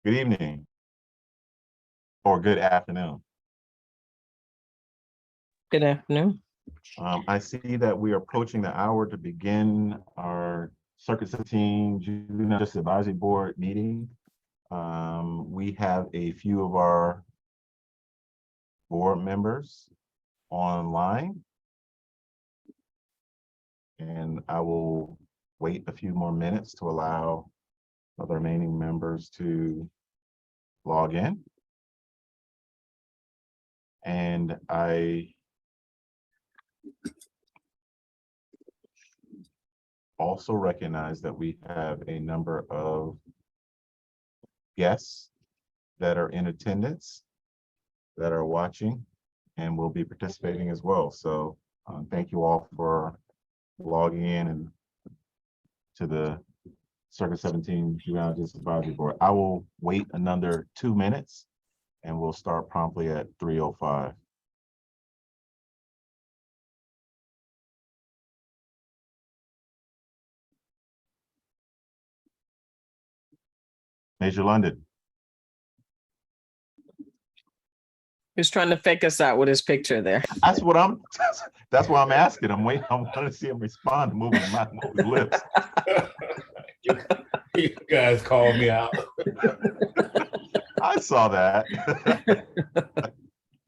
Good evening or good afternoon. Good afternoon. I see that we are approaching the hour to begin our Circuit 17 Juvenile Justice Advisory Board meeting. We have a few of our board members online, and I will wait a few more minutes to allow the remaining members to log in. And I also recognize that we have a number of guests that are in attendance, that are watching, and will be participating as well. So thank you all for logging in and to the Circuit 17 Juvenile Justice Advisory Board. I will wait another 2 minutes and we'll start promptly at 3:05. Major London. He's trying to fake us out with his picture there. That's what I'm asking. I'm waiting. I want to see him respond, moving his lips. You guys called me out. I saw that.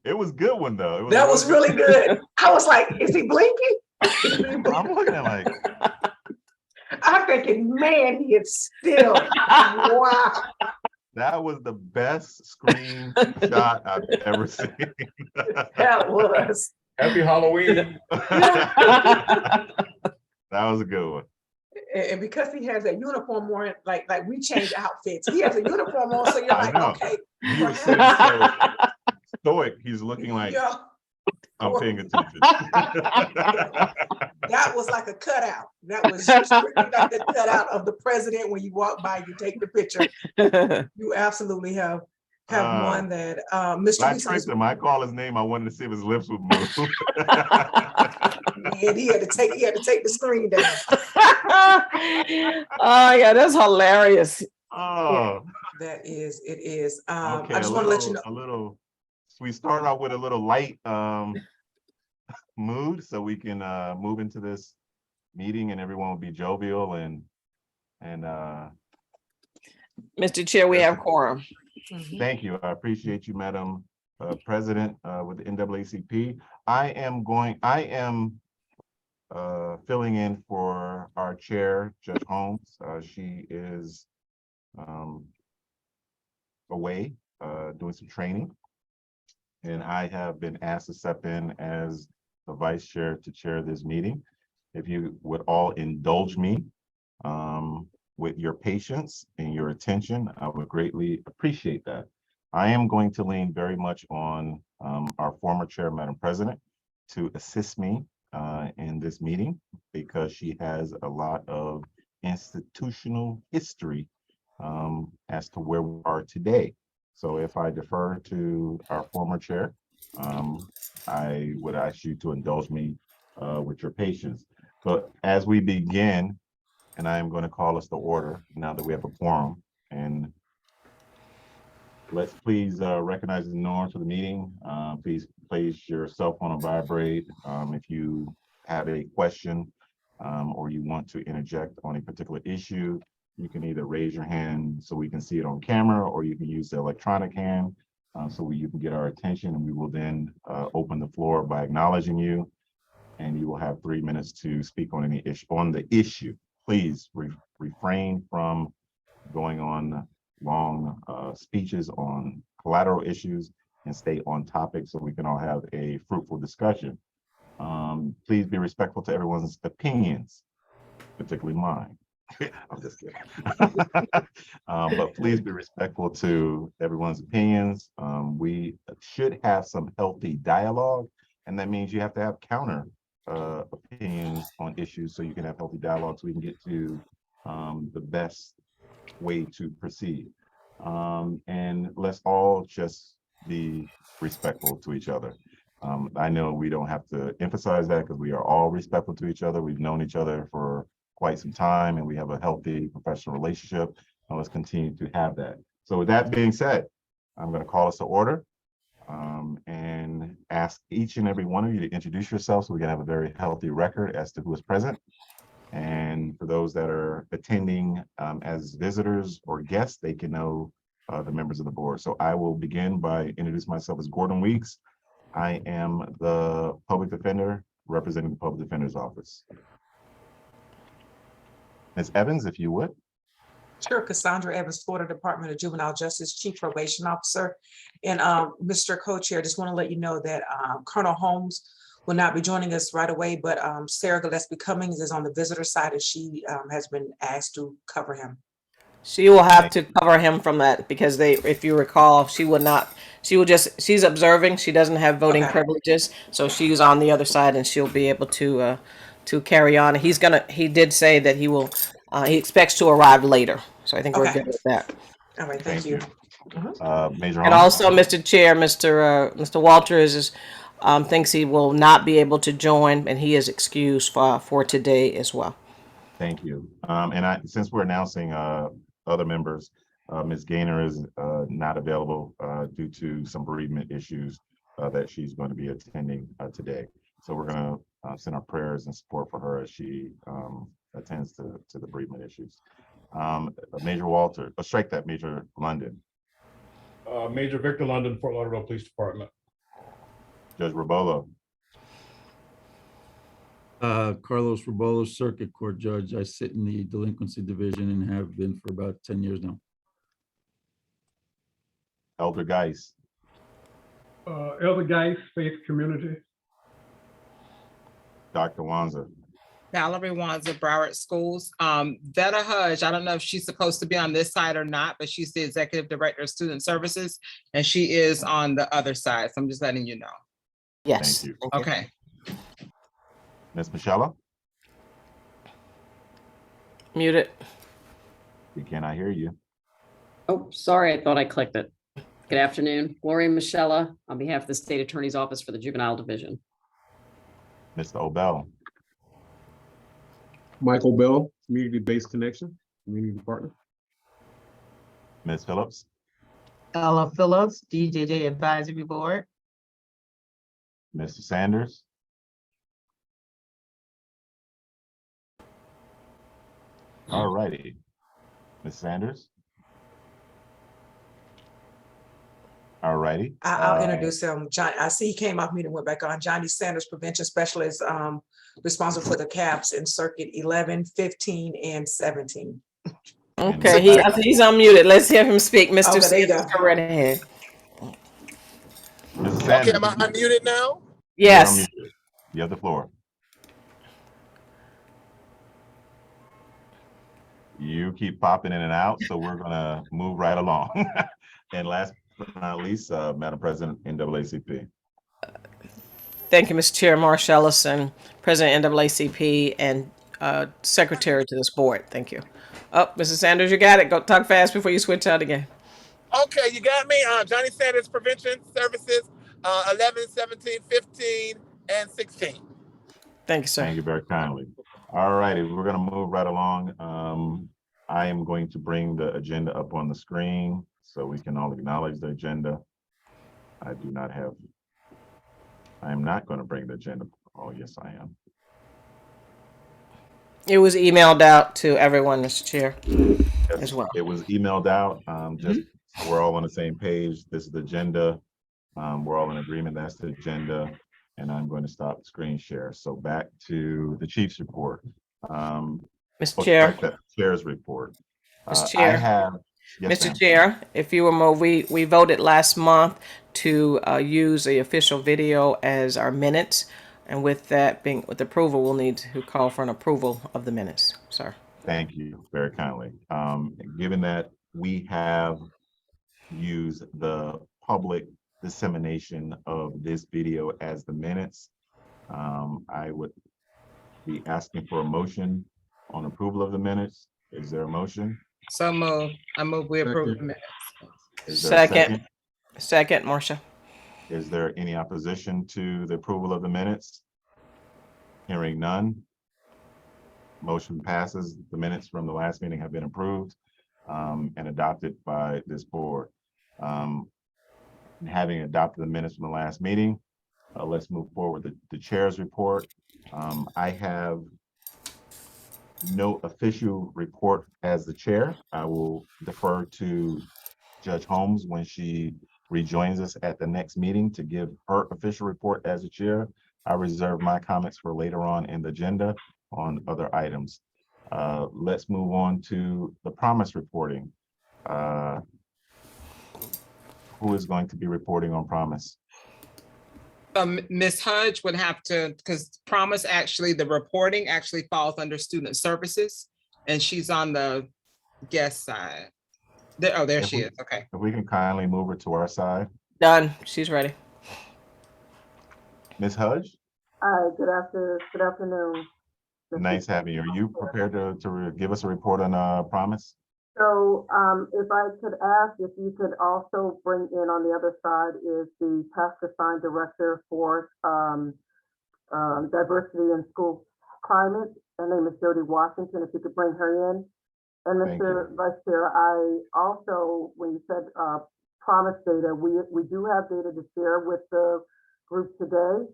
It was a good one though. That was really good. I was like, is he blinking? I'm looking at like, I'm thinking, man, he is still, wow. that was the best screen shot I've ever seen. That was. Happy Halloween. That was a good one. And because he has that uniform on, like we change outfits. He has a uniform on, so you're I like, know. okay. He was sitting so stoic. He's looking like, Yeah, I'm paying attention. that was like a cutout. That was strictly like the cutout of the president. When you walk by, you take the picture. You absolutely have won that. Mr. I Reese tricked him. I called his name. I wanted to see if his lips would move. and he had to take the screen down. Oh yeah, that's hilarious. Oh, That is, it is. okay. I just want to let you know. A little. So we start out with a little light mood, so we can move into this meeting, and everyone will be jovial and. Mr. Chair, we have quorum. Thank you. I appreciate you, Madam President, with the NAACP. I am filling in for our chair, Judge Holmes. She is away doing some training, and I have been asked to step in as the vice chair to chair this meeting. If you would all indulge me with your patience and your attention, I would greatly appreciate that. I am going to lean very much on our former chair, Madam President, to assist me in this meeting because she has a lot of institutional history as to where we are today. So if I defer to our former chair, I would ask you to indulge me with your patience. But as we begin, and I am going to call us to order now that we have a quorum, and let's please recognize the norms for the meeting. Please place your cell phone on vibrate. If you have a question or you want to interject on a particular issue, you can either raise your hand so we can see it on camera, or you can use the electronic hand so you can get our attention, and we will then open the floor by acknowledging you, and you will have 3 minutes to speak on any issue. On the issue, please refrain from going on long speeches on collateral issues and stay on topic so we can all have a fruitful discussion. Please be respectful to everyone's opinions, particularly mine. I'm just kidding. But please be respectful to everyone's opinions. We should have some healthy dialogue, and that means you have to have counter opinions on issues so you can have healthy dialogue so we can get to the best way to proceed. And let's all just be respectful to each other. I know we don't have to emphasize that because we are all respectful to each other. We've known each other for quite some time and we have a healthy professional relationship. And let's continue to have that. So with that being said, I'm going to call us to order and ask each and every one of you to introduce yourselves so we can have a very healthy record as to who is present. And for those that are attending as visitors or guests, they can know the members of the board. So I will begin by introducing myself as Gordon Weeks. I am the public defender representing the Public Defender's Office. Ms. Evans, if you would. Sure, Cassandra Evans, Florida Department of Juvenile Justice, Chief Probation Officer. And Mr. Co-Chair, just want to let you know that Colonel Holmes will not be joining us right away, but Sarah Gillespie Cummings is on the visitor side and she has been asked to cover him. She will have to cover him from that because if you recall, she's observing. She doesn't have voting Okay. privileges. So she's on the other side and she'll be able to carry on. He did say that he expects to arrive later. So I think we're Okay. good with that. All right, thank you. Major And Holmes. also, Mr. Chair, Mr. Walters thinks he will not be able to join and he is excused for today as well. Thank you. And since we're announcing other members, Ms. Gaynor is not available due to some bereavement issues that she's going to be attending today. So we're going to send our prayers and support for her as she attends to the bereavement issues. Major Walter, strike that, Major London. Major Victor London, Fort Lauderdale Police Department. Judge Robolo. Carlos Robolos, Circuit Court Judge. I sit in the Delinquency Division and have been for about 10 years now. Elder Geis. Elder Geis, Faith Community. Dr. Wanzer. Valerie Wanzer, Broward Schools. Veta Hudge, I don't know if she's supposed to be on this side or not, but she's the Executive Director of Student Services, and she is on the other side. So I'm just letting you know. Yes. Thank you. Thank you. Okay. Ms. Michella, Muted. we cannot hear you. Oh, sorry, I thought I clicked it. Good afternoon, Gloria Michella, on behalf of the State Attorney's Office for the Juvenile Division. Mr. Obel. Michael Bell, Community-Based Connection, Community Partner. Ms. Phillips. Ella Phillips, DJJ Advisory Board. Mr. Sanders. All righty. Ms. Sanders. All righty. I'll introduce him. John, I see he came off mute and went back on. Johnny Sanders, Prevention Specialist, responsible for the CAPS in Circuit 11, 15, and 17. Okay, I think he's unmuted. Let's hear him speak. Mr. Okay, there you Sanders, go. go right ahead. Mr. Sanders. Okay, am I unmuted now? Yes. You're unmuted. You have the floor. You keep popping in and out, so we're gonna move right along. And last but not least, Madam President, NAACP. Thank you, Mr. Chair. Marsha Ellison, President NAACP and Secretary to this board. Thank you. Oh, Mr. Sanders, you got it. Go talk fast before you switch out again. Okay, you got me. Johnny Sanders, Prevention Services, 11, 17, 15, and 16. Thank you, sir. Thank you very kindly. All righty, we're gonna move right along. I am going to bring the agenda up on the screen so we can all acknowledge the agenda. I am not gonna bring the agenda. Oh, yes, I am. It was emailed out to everyone, Mr. Chair, Yes, as well. it was emailed out, just so we're all on the same page. This is the agenda. We're all in agreement. That's the agenda. And I'm going to stop the screen share. So back to the chief's report. Mr. Chair. The chair's report. Mr. I Chair. have, yes, Mr. ma'am. Chair, if you will move, we voted last month to use the official video as our minutes. And with that being, with approval, we'll need to call for an approval of the minutes, sir. Thank you very kindly. Given that we have used the public dissemination of this video as the minutes, I would be asking for a motion on approval of the minutes. Is there a motion? So move. I move we approve the minutes. Is there a Second. Second, Marsha. Is there any opposition to the approval of the minutes? Hearing none. Motion passes. The minutes from the last meeting have been approved. and adopted by this board. Having adopted the minutes from the last meeting, let's move forward. The chair's report. I have no official report as the chair. I will defer to Judge Holmes when she rejoins us at the next meeting to give her official report as the chair. I reserve my comments for later on in the agenda on other items. Let's move on to the promise reporting. Who is going to be reporting on promise? Ms. Hudge would have to, because promise actually, the reporting actually falls under student services, and she's on the guest side. There, oh, there If she we- is. Okay. If we can kindly move her to our side. Done. She's ready. Ms. Hudge, Hi, good afternoon. nice having you. Are you prepared to give us a report on promise? So, if I could ask if you could also bring in on the other side is the task assigned director for, diversity in school climate. Her name is Jody Washington, if you could bring her in. And Thank Mr. Vice Chair, I also, when you said, promise data, we do have data to share with the group today.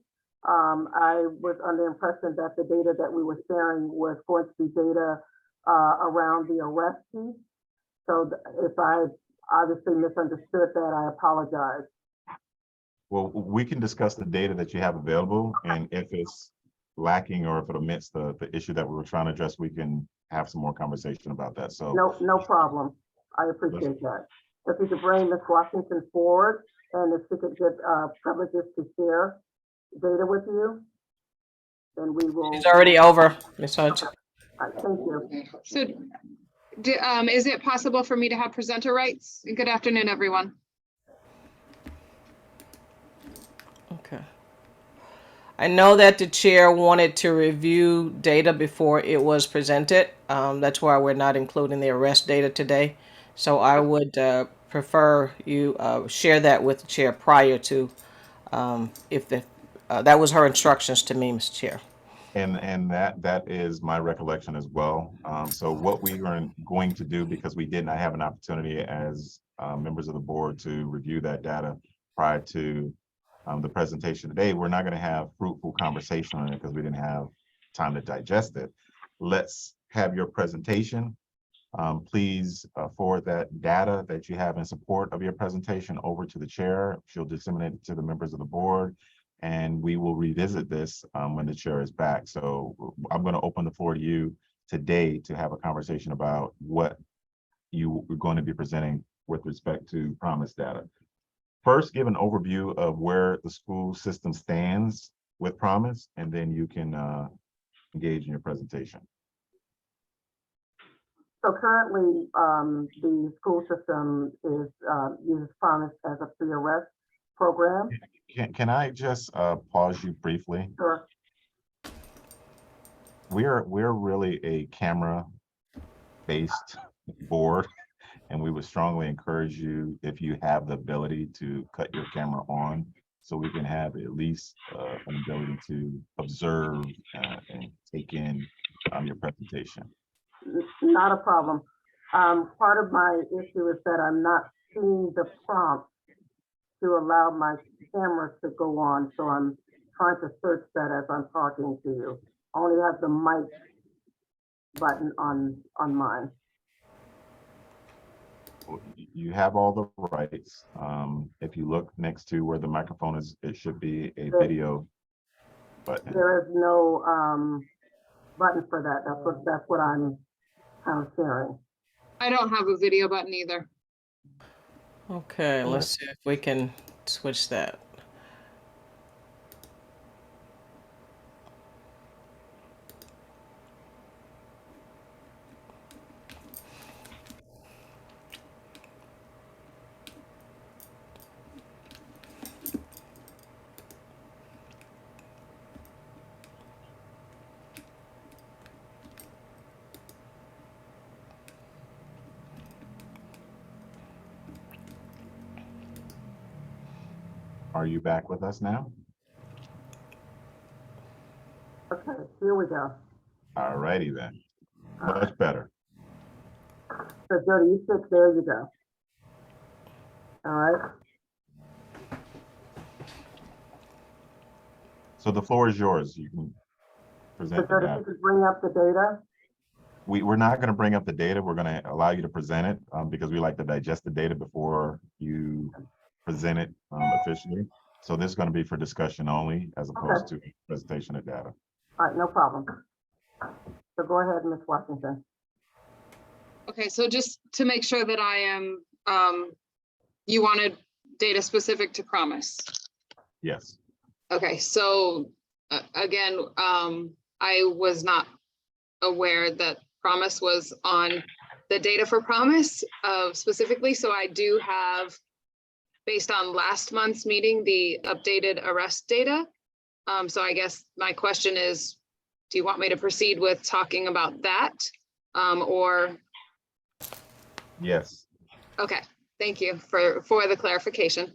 I was under the impression that the data that we were sharing was going to be data around the arrest piece. So if I obviously misunderstood that, I apologize. Well, we can discuss the data that you have available, and if it's lacking or if it omits the issue that we were trying to address, we can have some more conversation about that. So No problem. I appreciate that. If you could bring Ms. Washington forward and if she could get privileges to share data with you, then we will. She's already over, Ms. Hudge. Thank you. So, is it possible for me to have presenter rights? Good afternoon, everyone. Okay. I know that the chair wanted to review data before it was presented. That's why we're not including the arrest data today. So I would prefer you share that with the chair prior to, that was her instructions to me, Mr. Chair. And that is my recollection as well. So what we are going to do, because we did not have an opportunity as members of the board to review that data prior to the presentation today, we're not going to have fruitful conversation on it because we didn't have time to digest it. Let's have your presentation. Please forward that data that you have in support of your presentation over to the chair. She'll disseminate it to the members of the board, and we will revisit this when the chair is back. So I'm going to open the floor to you today to have a conversation about what you are going to be presenting with respect to promise data. First, give an overview of where the school system stands with promise, and then you can engage in your presentation. So currently, the school system is uses promise as a pre-arrest program. Can I just pause you briefly? Sure. We're really a camera-based board, and we would strongly encourage you, if you have the ability, to cut your camera on so we can have at least an ability to observe and take in your presentation. Not a problem. Part of my issue is that I'm not seeing the prompt to allow my camera to go on, so I'm trying to search that as I'm talking to you. I only have the mic button on mine. You have all the rights. If you look next to where the microphone is, it should be a video button. There is no button for that. That's what I'm kind of sharing. I don't have a video button either. Okay, let's see if we can switch that. Are you back with us now? Okay, here we go. All righty then. Much better. So Jody, you said, there you go. All right, So the floor is yours. You can so present the Jody, data. you could bring up the data. We're not going to bring up the data. We're going to allow you to present it because we like to digest the data before you present it officially. So this is going to be for discussion only as opposed to presentation of data. All right, no problem. So go ahead, Ms. Washington. Okay, so just to make sure that I am, you wanted data specific to Promise. Yes. Okay, so again, I was not aware that Promise was on the data for Promise specifically. So I do have, based on last month's meeting, the updated arrest data. So I guess my question is, do you want me to proceed with talking about that? Or, Yes. okay, thank you for the clarification.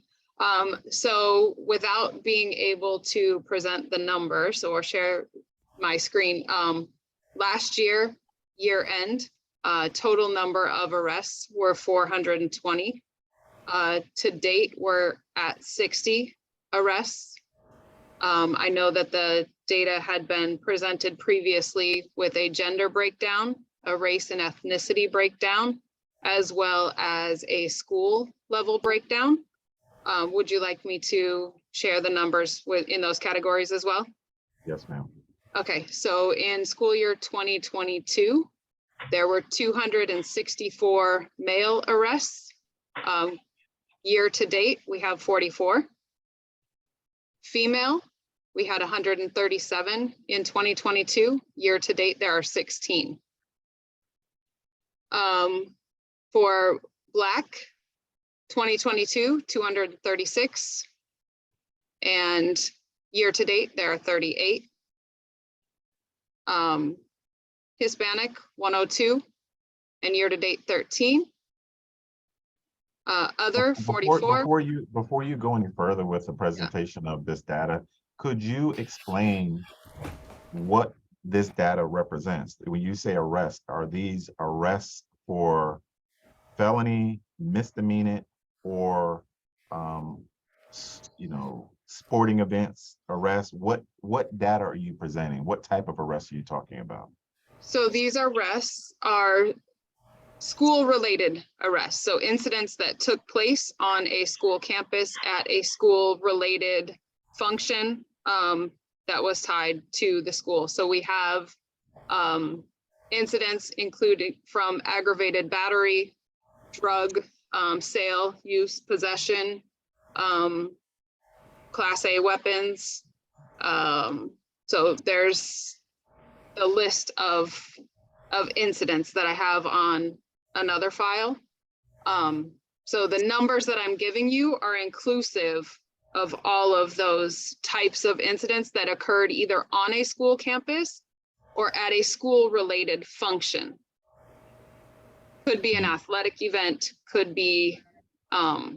So without being able to present the numbers or share my screen, last year, year end, total number of arrests were 420. To date, we're at 60 arrests. I know that the data had been presented previously with a gender breakdown, a race and ethnicity breakdown, as well as a school level breakdown. Would you like me to share the numbers in those categories as well? Yes, ma'am. Okay, so in school year 2022, there were 264 male arrests. Year to date, we have 44. Female, we had 137 in 2022. Year to date, there are 16. For Black, 2022, 236. And year to date, there are 38. Hispanic, 102, and year to date, 13. Other, 44. Before you go any further with the presentation of this data, could you explain what this data represents? When you say arrest, are these arrests for felony, misdemeanor, or sporting events arrests? What data are you presenting? What type of arrests are you talking about? So these arrests are school-related arrests. So incidents that took place on a school campus at a school-related function that was tied to the school. So we have incidents including from aggravated battery, drug sale, use, possession, Class A weapons. So there's a list of incidents that I have on another file. So the numbers that I'm giving you are inclusive of all of those types of incidents that occurred either on a school campus or at a school-related function. Could be an athletic event, could be a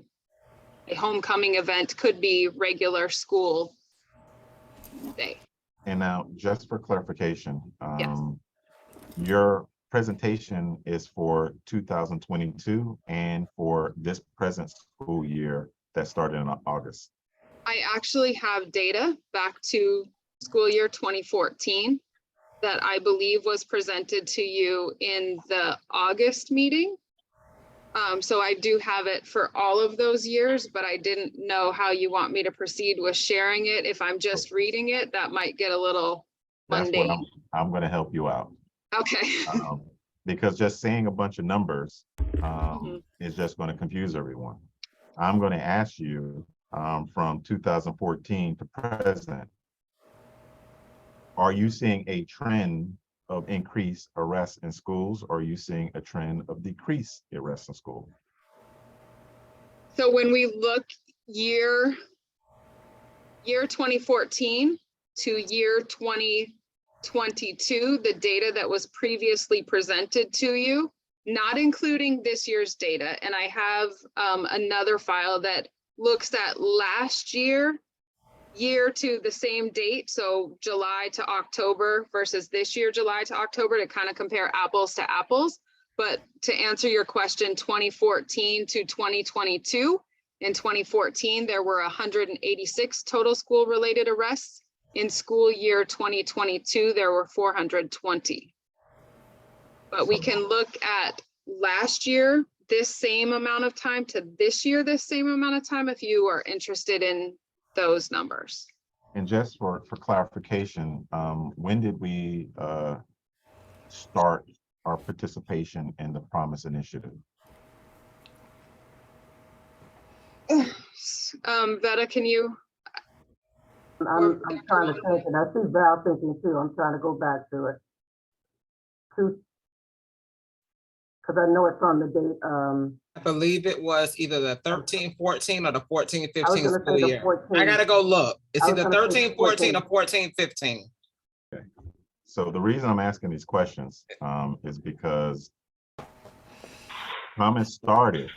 homecoming event, could be regular school day. And now, just for clarification, Yes. your presentation is for 2022 and for this present school year that started in August. I actually have data back to school year 2014 that I believe was presented to you in the August meeting. So I do have it for all of those years, but I didn't know how you want me to proceed with sharing it. If I'm just reading it, that might get a little That's what mundane. I'm going to help you out. Okay. Because just saying a bunch of numbers is just going to confuse everyone. I'm going to ask you from 2014 to present, are you seeing a trend of increased arrests in schools, or are you seeing a trend of decreased arrests in school? So when we look year 2014 to year 2022, the data that was previously presented to you, not including this year's data, and I have another file that looks at last year to the same date, so July to October versus this year, July to October, to kind of compare apples to apples. But to answer your question, 2014 to 2022, in 2014, there were 186 total school-related arrests. In school year 2022, there were 420. But we can look at last year, this same amount of time, to this year, this same amount of time, if you are interested in those numbers. And just for clarification, when did we start our participation in the Promise Initiative? Veta, can you? I'm trying to think, and I see Val thinking too. I'm trying to go back to it. Because I know it's on the date. I believe it was either the 13-14 or the 14-15 I was gonna say school the year. 14. I gotta go look. It's I was either gonna say 13-14 or 14-15. So the reason I'm asking these questions is because Promise started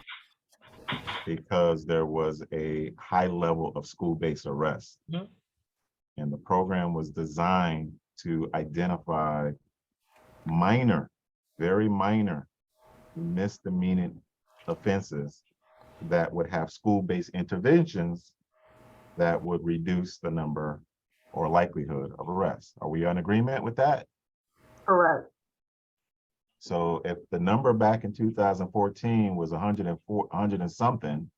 because there was a high level of school-based arrests. Mhm. And the program was designed to identify minor, very minor misdemeanor offenses that would have school-based interventions that would reduce the number or likelihood of arrest. Are we in agreement with that? Correct. So if the number back in 2014 was 100 and something,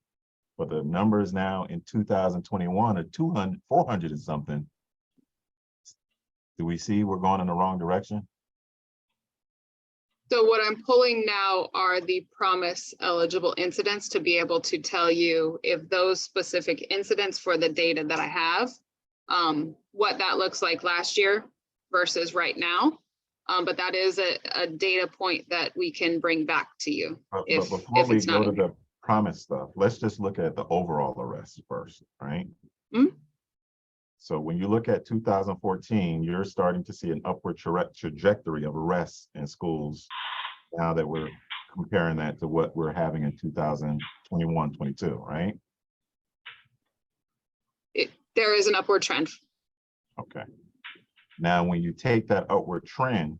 but the numbers now in 2021 are 400 and something, do we see we're going in the wrong direction? So what I'm pulling now are the Promise eligible incidents to be able to tell you if those specific incidents for the data that I have, what that looks like last year versus right now. But that is a data point that we can bring back to you. But if before we it's go not. to the Promise stuff, let's just look at the overall arrests first, right? Mhm. So when you look at 2014, you're starting to see an upward trajectory of arrests in schools now that we're comparing that to what we're having in 2021, 22, right? There is an upward trend. Okay. Now, when you take that upward trend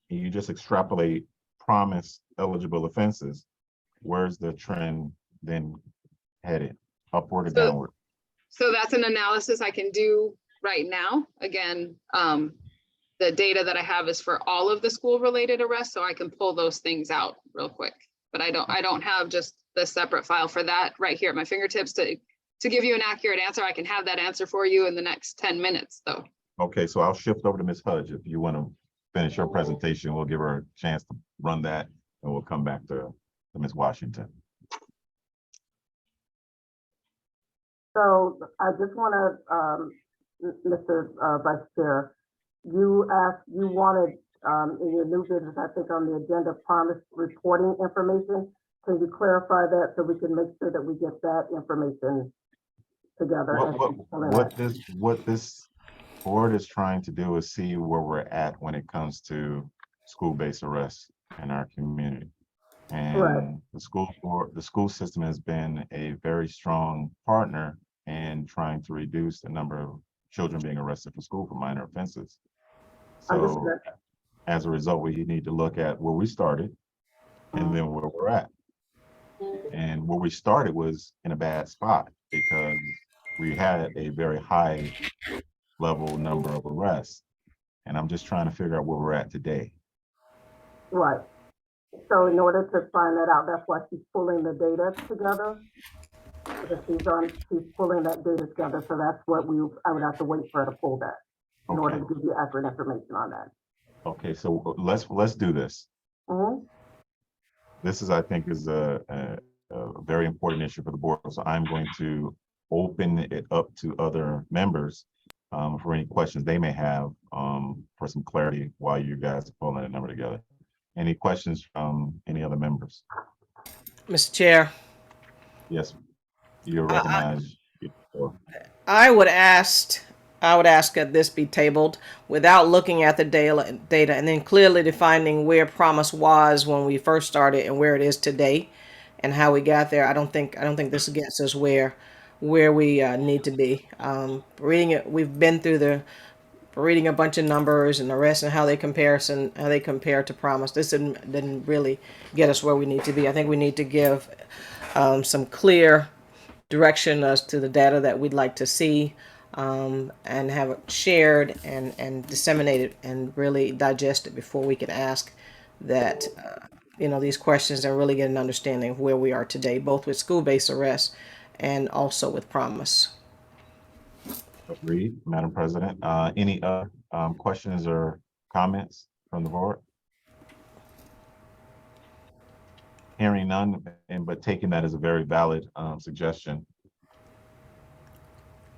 and you just extrapolate Promise eligible offenses, where's the trend then headed? Upward or downward? So that's an analysis I can do right now. Again, the data that I have is for all of the school related arrests, so I can pull those things out real quick. But I don't have just the separate file for that right here at my fingertips to give you an accurate answer. I can have that answer for you in the next 10 minutes though. Okay, so I'll shift over to Ms. Hudge. If you want to finish your presentation, we'll give her a chance to run that and we'll come back to Ms. Washington. So I just want to, Mr. Vice Chair, you wanted in your new business, I think on the agenda, Promise reporting information. Can you clarify that so we can make sure that we get that information together? What this board is trying to do is see where we're at when it comes to school-based arrests in our community. And Right. the school system has been a very strong partner in trying to reduce the number of children being arrested for school for minor offenses. So Understood. as a result, we need to look at where we started and then where we're at. And where we started was in a bad spot because we had a very high level number of arrests. And I'm just trying to figure out where we're at today. Right. So in order to find that out, that's why she's pulling the data together. Because she's pulling that data together. So that's what I would have to wait for her to pull that in order to give you accurate information on that. Okay, so let's do this. Mhm. This is, I think, is a very important issue for the board. So I'm going to open it up to other members for any questions they may have for some clarity while you guys are pulling that number together. Any questions from any other members? Mr. Chair, Yes, you're recognized. I would ask that this be tabled without looking at the data and then clearly defining where Promise was when we first started and where it is today and how we got there. I don't think this gets us where we need to be. Reading it, we've been through the reading a bunch of numbers and arrests and how they compare to promise. This didn't really get us where we need to be. I think we need to give some clear direction as to the data that we'd like to see, and have it shared and disseminated and really digested before we can ask that, these questions and really get an understanding of where we are today, both with school-based arrests and also with promise. Agreed, Madam President. Any other questions or comments from the board? Hearing none, but taking that as a very valid suggestion.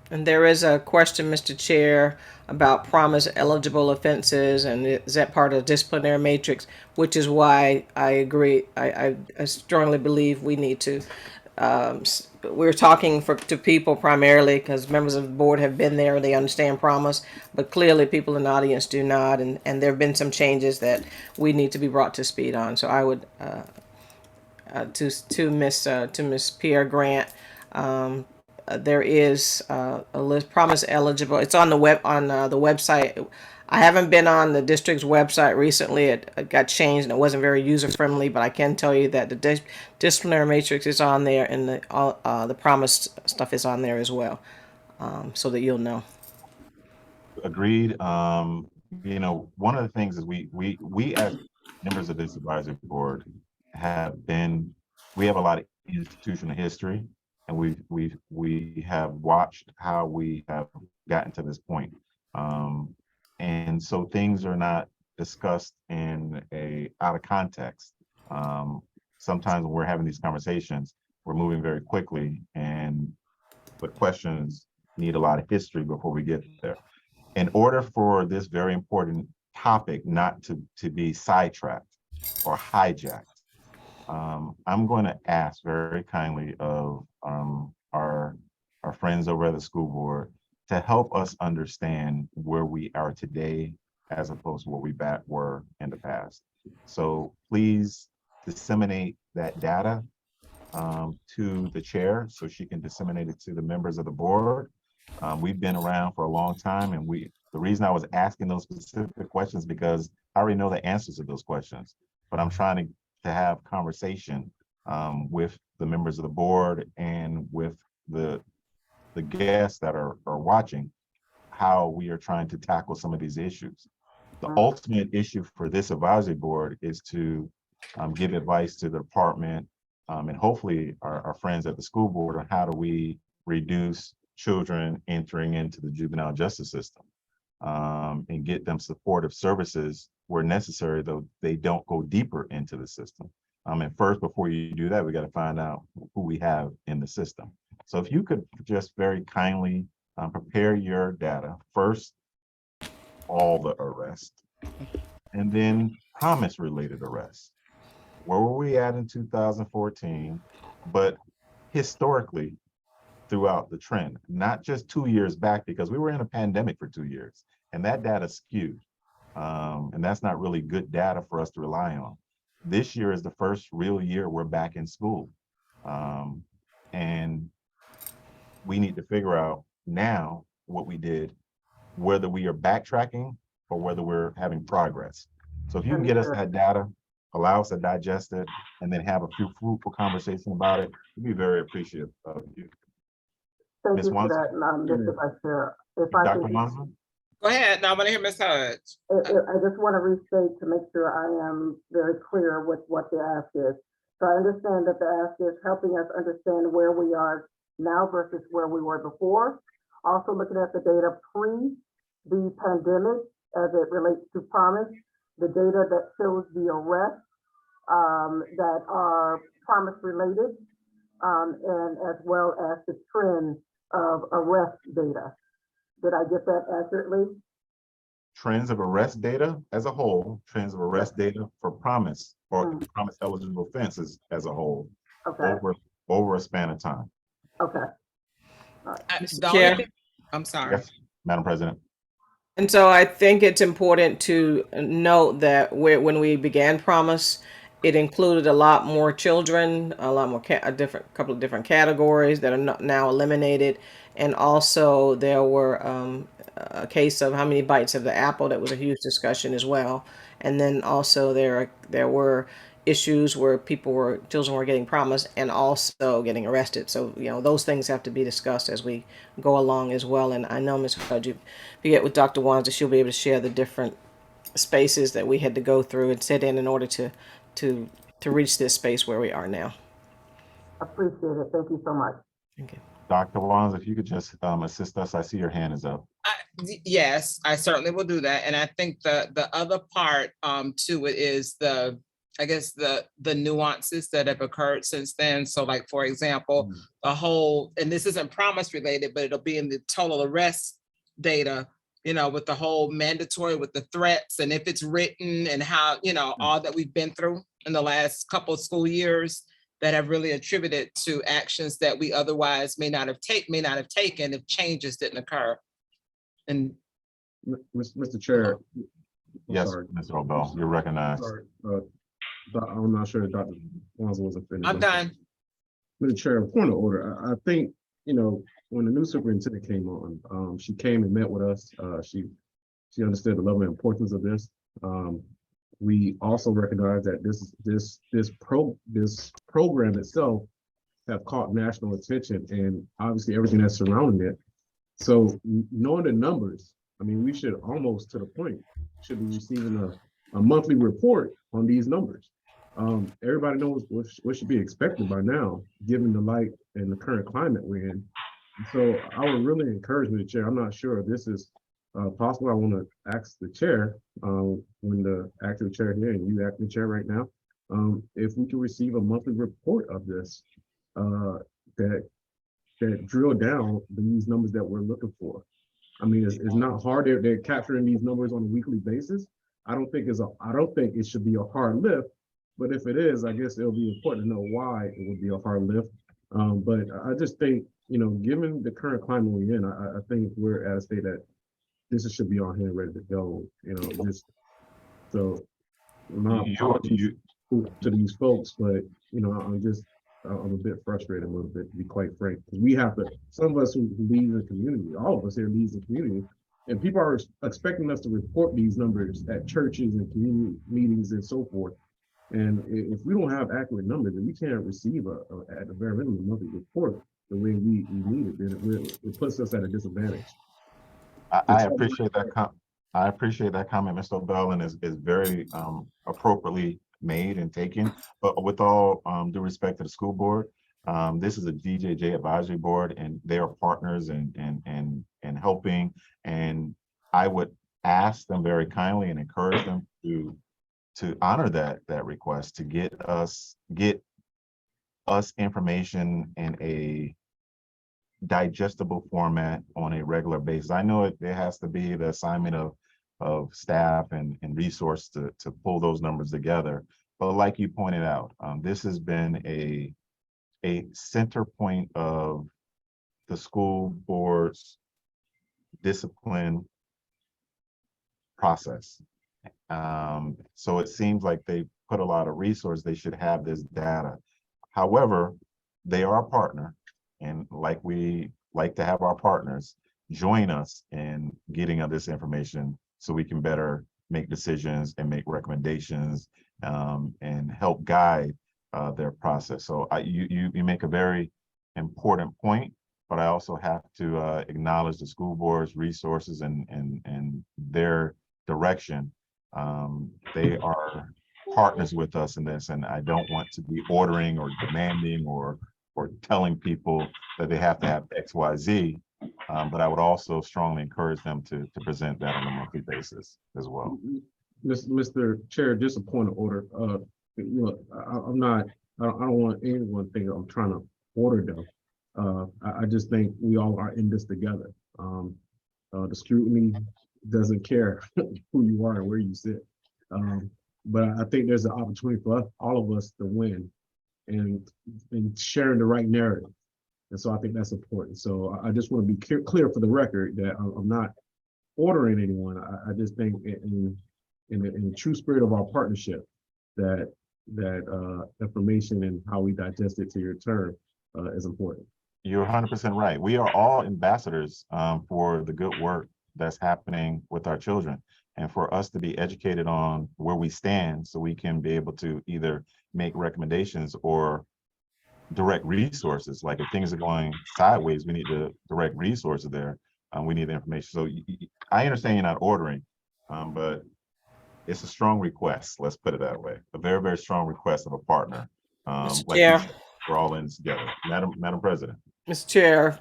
And there is a question, Mr. Chair, about promise eligible offenses, and is that part of the disciplinary matrix, which is why I agree. I strongly believe we need to, we're talking to people primarily because members of the board have been there, they understand promise, but clearly people in the audience do not, and there have been some changes that we need to be brought to speed on. So I would, to Miss Pierre Grant, there is a list, promise eligible. It's on the website. I haven't been on the district's website recently. It got changed and it wasn't very user friendly. But I can tell you that the disciplinary matrix is on there, and the promise stuff is on there as well, so that you'll know. Agreed. One of the things is we as members of this advisory board we have a lot of institutional history. And we have watched how we have gotten to this point. And so things are not discussed in out of context. Sometimes when we're having these conversations, we're moving very quickly, but questions need a lot of history before we get there. In order for this very important topic not to be sidetracked or hijacked, I'm going to ask very kindly of our friends over at the school board to help us understand where we are today as opposed to where we were in the past. So please disseminate that data to the chair so she can disseminate it to the members of the board. We've been around for a long time, and the reason I was asking those specific questions because I already know the answers to those questions, but I'm trying to have conversation with the members of the board and with the guests that are watching, how we are trying to tackle some of these issues. The ultimate issue for this advisory board is to give advice to the department and hopefully our friends at the school board on how do we reduce children entering into the juvenile justice system and get them supportive services where necessary, though they don't go deeper into the system. And first, before you do that, we got to find out who we have in the system. So if you could just very kindly prepare your data, first, all the arrests, and then promise related arrests. Where were we at in 2014, but historically throughout the trend, not just 2 years back, because we were in a pandemic for 2 years and that data skewed. And that's not really good data for us to rely on. This year is the first real year we're back in school. And we need to figure out now what we did, whether we are backtracking or whether we're having progress. So if you can get us that data, allow us to digest it, and then have a few fruitful conversation about it, we'd be very appreciative of you. Thank Ms. you for Wansley? that, Mr. Vice Chair. If I Dr. can, Wansley? Go ahead. Now I want to hear Ms. Hodge. I just want to restate to make sure I am very clear with what the ask is. So I understand that the ask is helping us understand where we are now versus where we were before. Also looking at the data pre the pandemic as it relates to promise, the data that shows the arrests that are promise related, and as well as the trend of arrest data. Did I get that accurately? Trends of arrest data as a whole, trends of arrest data for promise or promise eligible offenses as a whole, Okay, over a span of time. okay. The Chair? only thing, I'm sorry. Yes, Madam President. And so I think it's important to note that when we began Promise, it included a lot more children, a lot more couple of different categories that are not now eliminated, and also there were a case of how many bites of the apple. That was a huge discussion as well. And then also there were issues where children were getting promised and also getting arrested. So, those things have to be discussed as we go along as well. And I know, Ms. Hodge, if you get with Dr. Wands, she'll be able to share the different spaces that we had to go through and sit in order to reach this space where we are now. Appreciate it. Thank you so much. Thank you. Dr. Wands, if you could just assist us, I see your hand is up. Yes, I certainly will do that. And I think the other part to it is the nuances that have occurred since then. So like, for example, the whole, and this isn't promise related, but it'll be in the total arrest data, with the whole mandatory, with the threats, and if it's written, and how, all that we've been through in the last couple of school years that have really attributed to actions that we otherwise may not have taken if changes didn't occur. And Mr. Chair. Yes, sorry. Mr. Obel, you're recognized. Sorry, I'm not sure Dr. Wands wasn't finished. I'm done. Mr. Chair, point of order. I think, when the new superintendent came on, she came and met with us. She understood the level and importance of this. We also recognize that this program itself have caught national attention, and obviously everything that's surrounding it. So knowing the numbers, I mean, we should almost, to the point, should be receiving a monthly report on these numbers. Everybody knows what should be expected by now, given the light and the current climate we're in. So I would really encourage the chair. I'm not sure if this is possible. I want to ask the chair, when the active chair here and you acting chair right now, if we can receive a monthly report of this that drill down these numbers that we're looking for. I mean, it's not hard. They're capturing these numbers on a weekly basis. I don't think it should be a hard lift, but if it is, I guess it'll be important to know why it would be a hard lift. But I just think, given the current climate we're in, I think we're at a state that this should be on hand, ready to go. So my apologies to these folks, but I'm a bit frustrated a little bit, to be quite frank. We have to, some of us who lead in the community, all of us here leads the community, and people are expecting us to report these numbers at churches and community meetings and so forth. And if we don't have accurate numbers, then we can't receive at the very minimum, a monthly report the way we need it. Then it puts us at a disadvantage. I appreciate that. I appreciate that comment, Mr. Obel, and is very appropriately made and taken. But with all due respect to the school board, this is a DJJ advisory board, and they are partners and helping. And I would ask them very kindly and encourage them to honor that request, to get us information in a digestible format on a regular basis. I know there has to be the assignment of staff and resource to pull those numbers together. But like you pointed out, this has been a center point of the school board's discipline process. So it seems like they put a lot of resources. They should have this data. However, they are a partner, and like we like to have our partners join us in getting this information so we can better make decisions and make recommendations and help guide their process. So you make a very important point, but I also have to acknowledge the school board's resources and their direction. They are partners with us in this, and I don't want to be ordering or demanding or telling people that they have to have X, Y, Z. But I would also strongly encourage them to present that on a monthly basis as well. Mr. Chair, just a point of order. I don't want anyone to think I'm trying to order them. I just think we all are in this together. The scrutiny doesn't care who you are and where you sit. But I think there's an opportunity for all of us to win and sharing the right narrative. And so I think that's important. So I just want to be clear for the record that I'm not ordering anyone. I just think in the true spirit of our partnership that information and how we digest it, to your term, is important. You're 100% right. We are all ambassadors for the good work that's happening with our children. And for us to be educated on where we stand so we can be able to either make recommendations or direct resources. Like if things are going sideways, we need to direct resources there. We need the information. So I understand you're not ordering, but it's a strong request. Let's put it that way. A very, very strong request of a partner. Mr. Like you Chair. said, we're all in this together. Madam President. Mr. Chair,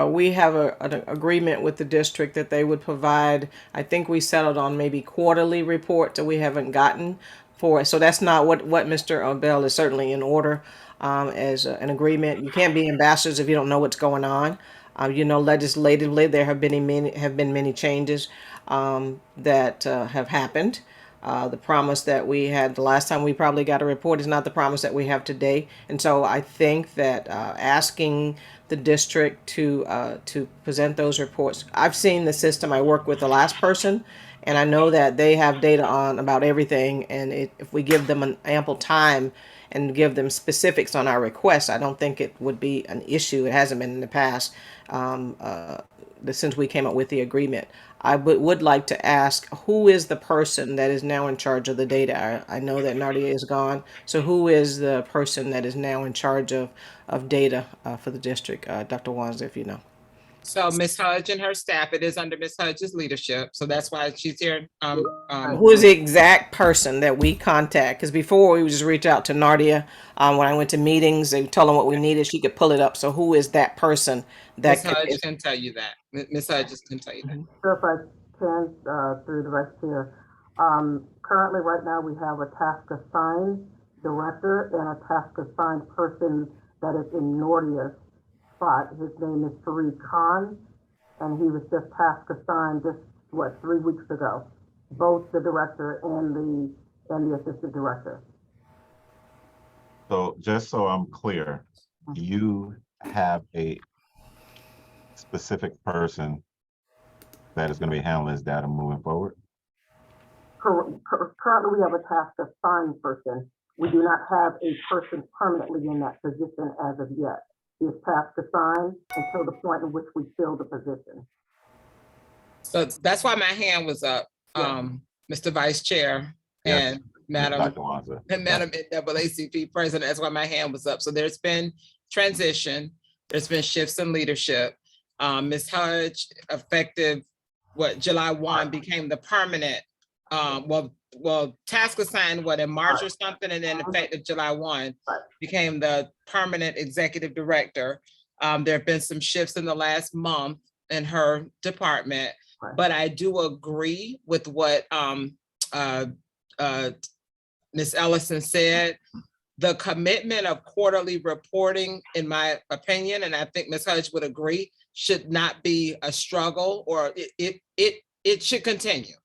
we have an agreement with the district that they would provide, I think we settled on maybe quarterly reports that we haven't gotten for it. So that's not what Mr. Bell is certainly in order as an agreement. You can't be ambassadors if you don't know what's going on. You know, legislatively, there have been many changes that have happened. The promise that we had the last time we probably got a report is not the promise that we have today. And so I think that asking the district to present those reports, I've seen the system. I work with the last person, and I know that they have data on about everything. And if we give them an ample time and give them specifics on our requests, I don't think it would be an issue. It hasn't been in the past since we came up with the agreement. I would like to ask, who is the person that is now in charge of the data? I know that Nadia is gone. So who is the person that is now in charge of data for the district? Dr. Wanza, if you know. So Ms. Hudge and her staff, it is under Ms. Hudge's leadership. So that's why she's here. Who is the exact person that we contact? Because before we would just reach out to Nadia. When I went to meetings, they tell them what we needed. She could pull it up. So who is that person that Ms. Hudge can tell you that. Ms. Hudge can tell you that. So if I can, through the vice chair, currently right now we have a task assigned director and a task assigned person that is in Nordia's spot. His name is Fareed Khan, and he was just task assigned just 3 weeks ago, both the director and the assistant director. So just so I'm clear, you have a specific person that is going to be handling this data moving forward? Currently, we have a task assigned person. We do not have a person permanently in that position as of yet. He is task assigned until the point in which we fill the position. So that's why my hand was up, Mr. Vice Chair and Madam NAACP President. That's why my hand was up. So there's been transition. There's been shifts in leadership. Ms. Hudge, effective July 1, became the permanent, task assigned in March or something, and then effective July 1 became the permanent executive director. There have been some shifts in the last month in her department, but I do agree with what Ms. Ellison said. The commitment of quarterly reporting, in my opinion, and I think Ms. Hudge would agree, should not be a struggle, or it should continue.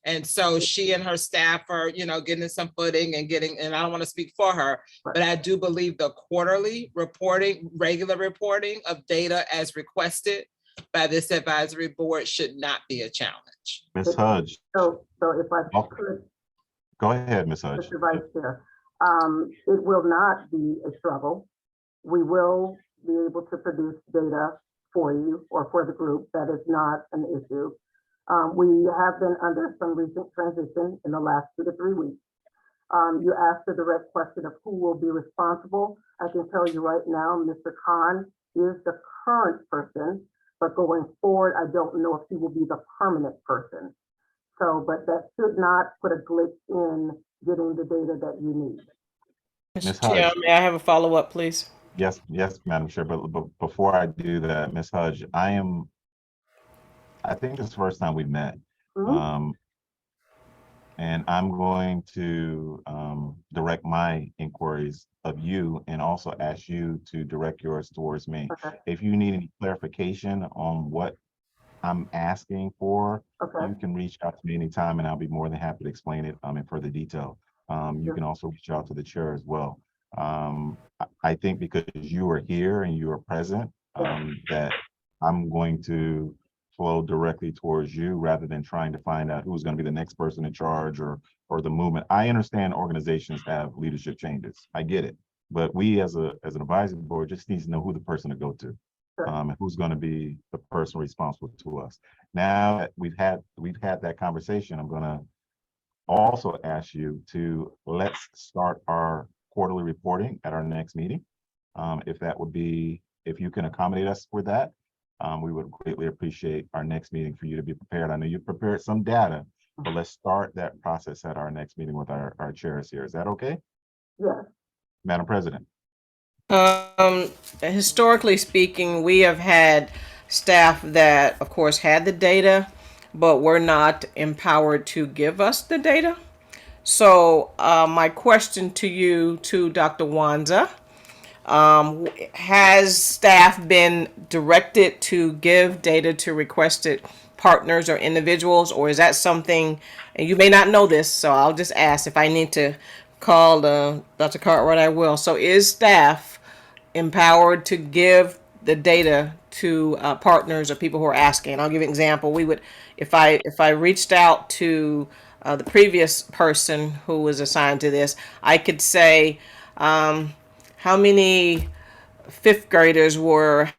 And so she and her staff are, getting some footing and I don't want to speak for her, but I do believe the quarterly reporting, regular reporting of data as requested by this advisory board should not be a challenge. Ms. Hudge. So if I could. Go ahead, Ms. Hudge. Mr. Vice Chair, it will not be a struggle. We will be able to produce data for you or for the group. That is not an issue. We have been under some recent transition in the last 2 to 3 weeks. You asked the direct question of who will be responsible. I can tell you right now, Mr. Khan is the current person, but going forward, I don't know if he will be the permanent person. So, but that should not put a glitch in getting the data that you need. Ms. Chair, may I have a follow-up, please? Yes, Madam Chair, but before I do that, Ms. Hudge, I think it's the first time we've met. And I'm going to direct my inquiries of you and also ask you to direct yours towards me. Okay. If you need any clarification on what I'm asking for, you can reach out to me anytime and I'll be more than happy to explain it in further detail. You can also reach out to the chair as well. I think because you are here and you are present, that I'm going to flow directly towards you rather than trying to find out who's going to be the next person in charge or the movement. I understand organizations have leadership changes. I get it. But we as an advisory board just needs to know who the person to go to. And who's going to be the person responsible to us. Now that we've had that conversation, I'm going to also ask you to let's start our quarterly reporting at our next meeting. If you can accommodate us with that, we would greatly appreciate our next meeting for you to be prepared. I know you prepared some data, but let's start that process at our next meeting with our chairs here. Is that okay? Yes. Madam President. Historically speaking, we have had staff that, of course, had the data, but were not empowered to give us the data. So my question to you, to Dr. Wanza, has staff been directed to give data to requested partners or individuals, or is that something, and you may not know this, so I'll just ask, if I need to call Dr. Cartwright, I will. So is staff empowered to give the data to partners or people who are asking? I'll give you an example. We would, if I reached out to the previous person who was assigned to this, I could say, how many fifth graders are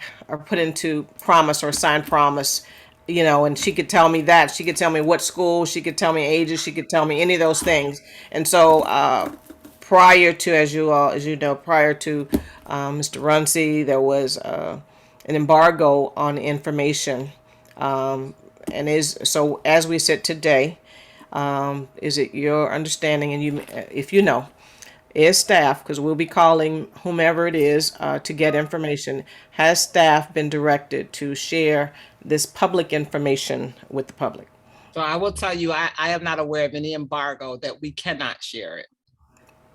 put into promise or assigned promise, and she could tell me that. She could tell me what school, she could tell me ages, she could tell me any of those things. And so prior to, as you know, prior to Mr. Runcie, there was an embargo on information. So as we sit today, is it your understanding, and if you know, is staff, because we'll be calling whomever it is to get information, has staff been directed to share this public information with the public? So I will tell you, I am not aware of any embargo that we cannot share it.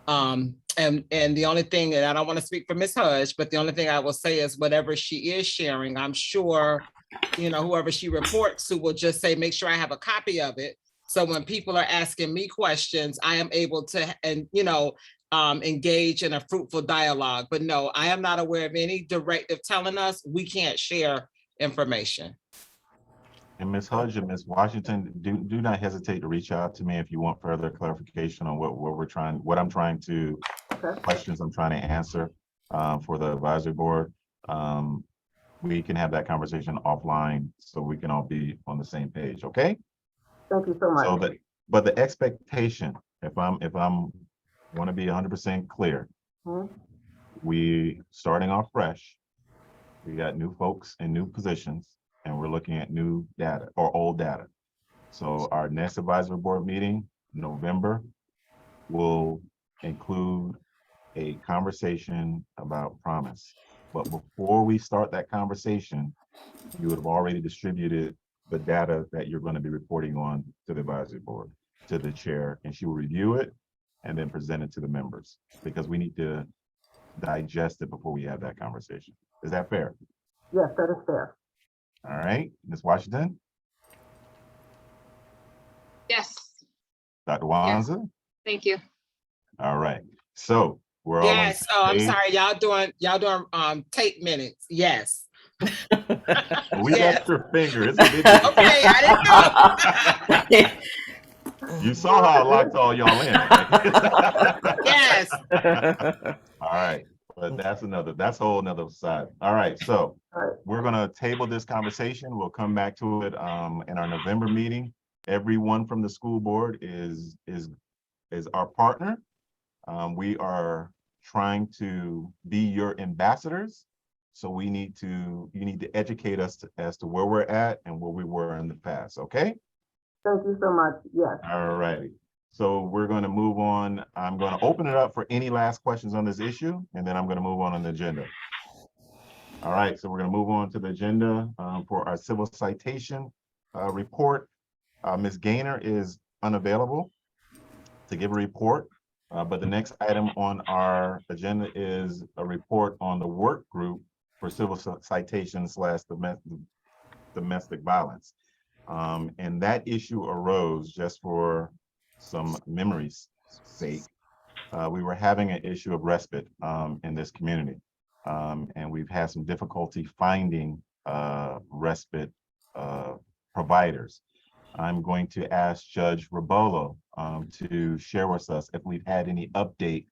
And the only thing, and I don't want to speak for Ms. Hudge, but the only thing I will say is whatever she is sharing, I'm sure, whoever she reports to will just say, make sure I have a copy of it. So when people are asking me questions, I am able to, engage in a fruitful dialogue. But no, I am not aware of any directive telling us we can't share information. And Ms. Hudge and Ms. Washington, do not hesitate to reach out to me if you want further clarification on questions I'm trying to answer for the advisory board. We can have that conversation offline so we can all be on the same page, okay? Thank you so much. But the expectation, if I'm want to be 100% clear, we starting off fresh. We got new folks in new positions, and we're looking at new data or old data. So our next advisory board meeting, November, will include a conversation about promise. But before we start that conversation, you would have already distributed the data that you're going to be reporting on to the advisory board, to the chair, and she will review it and then present it to the members, because we need to digest it before we have that conversation. Is that fair? Yes, that is fair. All right, Ms. Washington? Yes, Dr. Wanza? thank you. All right, so we're all on Yes. Oh, I'm sorry. Y'all doing tape minutes. Yes. We got your finger. It's a big Okay, I didn't know. You saw how I locked all y'all in. Yes. All right, but that's a whole nother side. All right, so we're gonna table this conversation. We'll come back to it in our November meeting. Everyone from the school board is our partner. We are trying to be your ambassadors. So you need to educate us as to where we're at and where we were in the past, okay? Thank you so much. Yes. All righty. So we're going to move on. I'm going to open it up for any last questions on this issue, and then I'm going to move on the agenda. All right, so we're going to move on to the agenda for our civil citation report. Ms. Gaynor is unavailable to give a report, but the next item on our agenda is a report on the work group for civil citation / domestic violence. And that issue arose, just for some memory's sake. We were having an issue of respite in this community. And we've had some difficulty finding respite providers. I'm going to ask Judge Robolo to share with us if we've had any update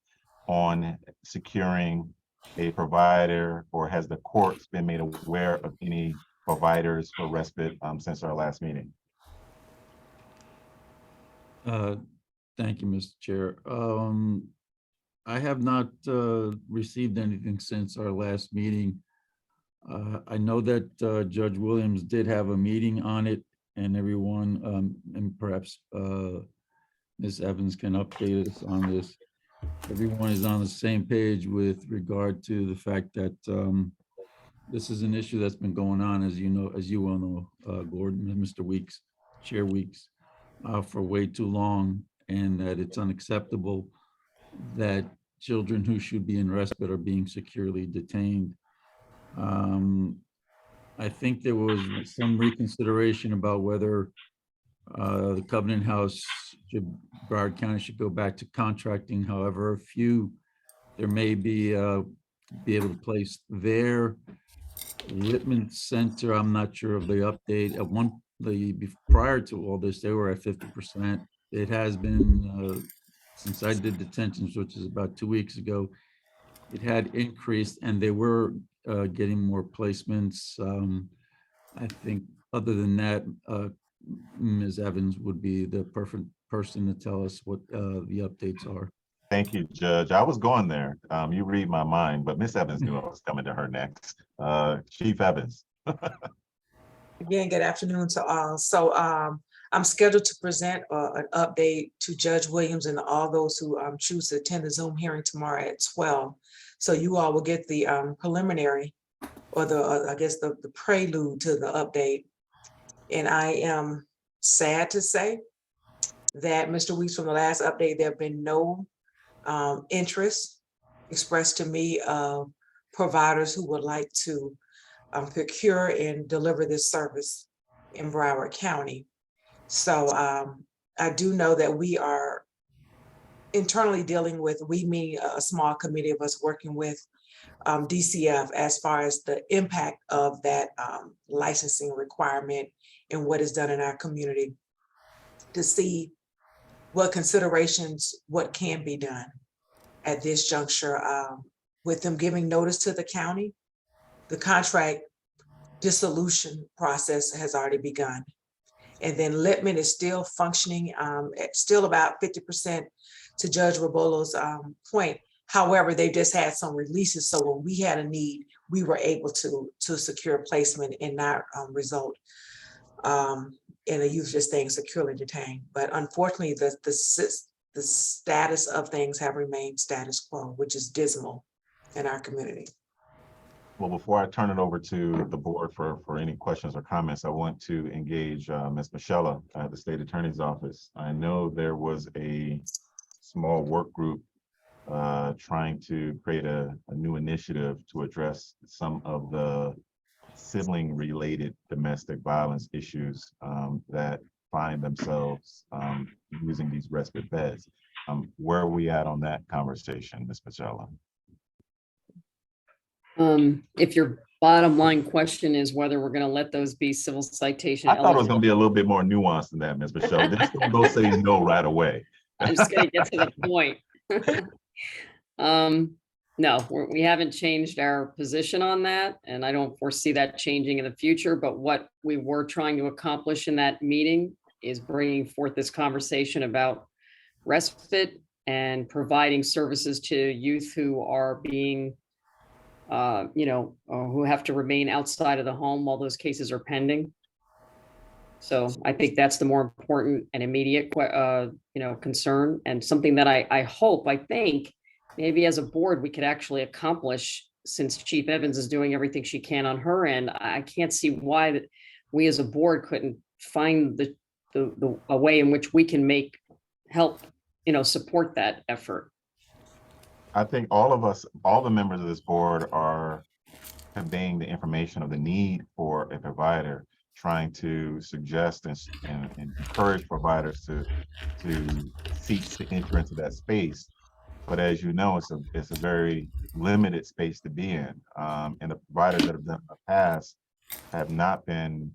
on securing a provider, or has the courts been made aware of any providers for respite since our last meeting? Thank you, Mr. Chair. I have not received anything since our last meeting. I know that Judge Williams did have a meeting on it, and everyone, and perhaps Ms. Evans can update us on this. Everyone is on the same page with regard to the fact that this is an issue that's been going on, as you know, as you well know, Gordon and Mr. Weeks, Chair Weeks, for way too long, and that it's unacceptable that children who should be in respite are being securely detained. I think there was some reconsideration about whether the Covenant House, Broward County should go back to contracting. However, a few, there may be able to place there. Whitman Center, I'm not sure of the update. At prior to all this, they were at 50%. It has been, since I did detentions, which is about 2 weeks ago, it had increased and they were getting more placements. I think other than that, Ms. Evans would be the perfect person to tell us what the updates are. Thank you, Judge. I was going there. You read my mind, but Miss Evans knew I was coming to her next. Chief Evans. Again, good afternoon to all. So I'm scheduled to present an update to Judge Williams and all those who choose to attend the Zoom hearing tomorrow at 12. So you all will get the preliminary, or I guess the prelude to the update. And I am sad to say that Mr. Weeks, from the last update, there have been no interest expressed to me of providers who would like to procure and deliver this service in Broward County. So I do know that we are internally dealing with, we mean a small committee of us working with DCF as far as the impact of that licensing requirement and what is done in our community, to see what considerations, what can be done at this juncture. With them giving notice to the county, the contract dissolution process has already begun. And then Littman is still functioning, still about 50% to Judge Robolo's point. However, they just had some releases. So when we had a need, we were able to secure placement and not result in a youth just staying securely detained. But unfortunately, the status of things have remained status quo, which is dismal in our community. Well, before I turn it over to the board for any questions or comments, I want to engage Ms. Michelle at the State Attorney's Office. I know there was a small work group trying to create a new initiative to address some of the sibling-related domestic violence issues that find themselves using these respite beds. Where are we at on that conversation, Ms. Michelle? If your bottom line question is whether we're going to let those be civil citation I thought it was eligible, going to be a little bit more nuanced than that, Ms. Michelle. Just don't go say no right away. I'm just going to get to the point. No, we haven't changed our position on that, and I don't foresee that changing in the future. But what we were trying to accomplish in that meeting is bringing forth this conversation about respite and providing services to youth who are being, who have to remain outside of the home while those cases are pending. So I think that's the more important and immediate, concern, and something that I think maybe as a board we could actually accomplish, since Chief Evans is doing everything she can on her end. I can't see why that we as a board couldn't find a way in which we can help support that effort. I think all of us, all the members of this board are conveying the information of the need for a provider, trying to suggest and encourage providers to seek to enter into that space. But as you know, it's a very limited space to be in. And the providers that have done in the past have not been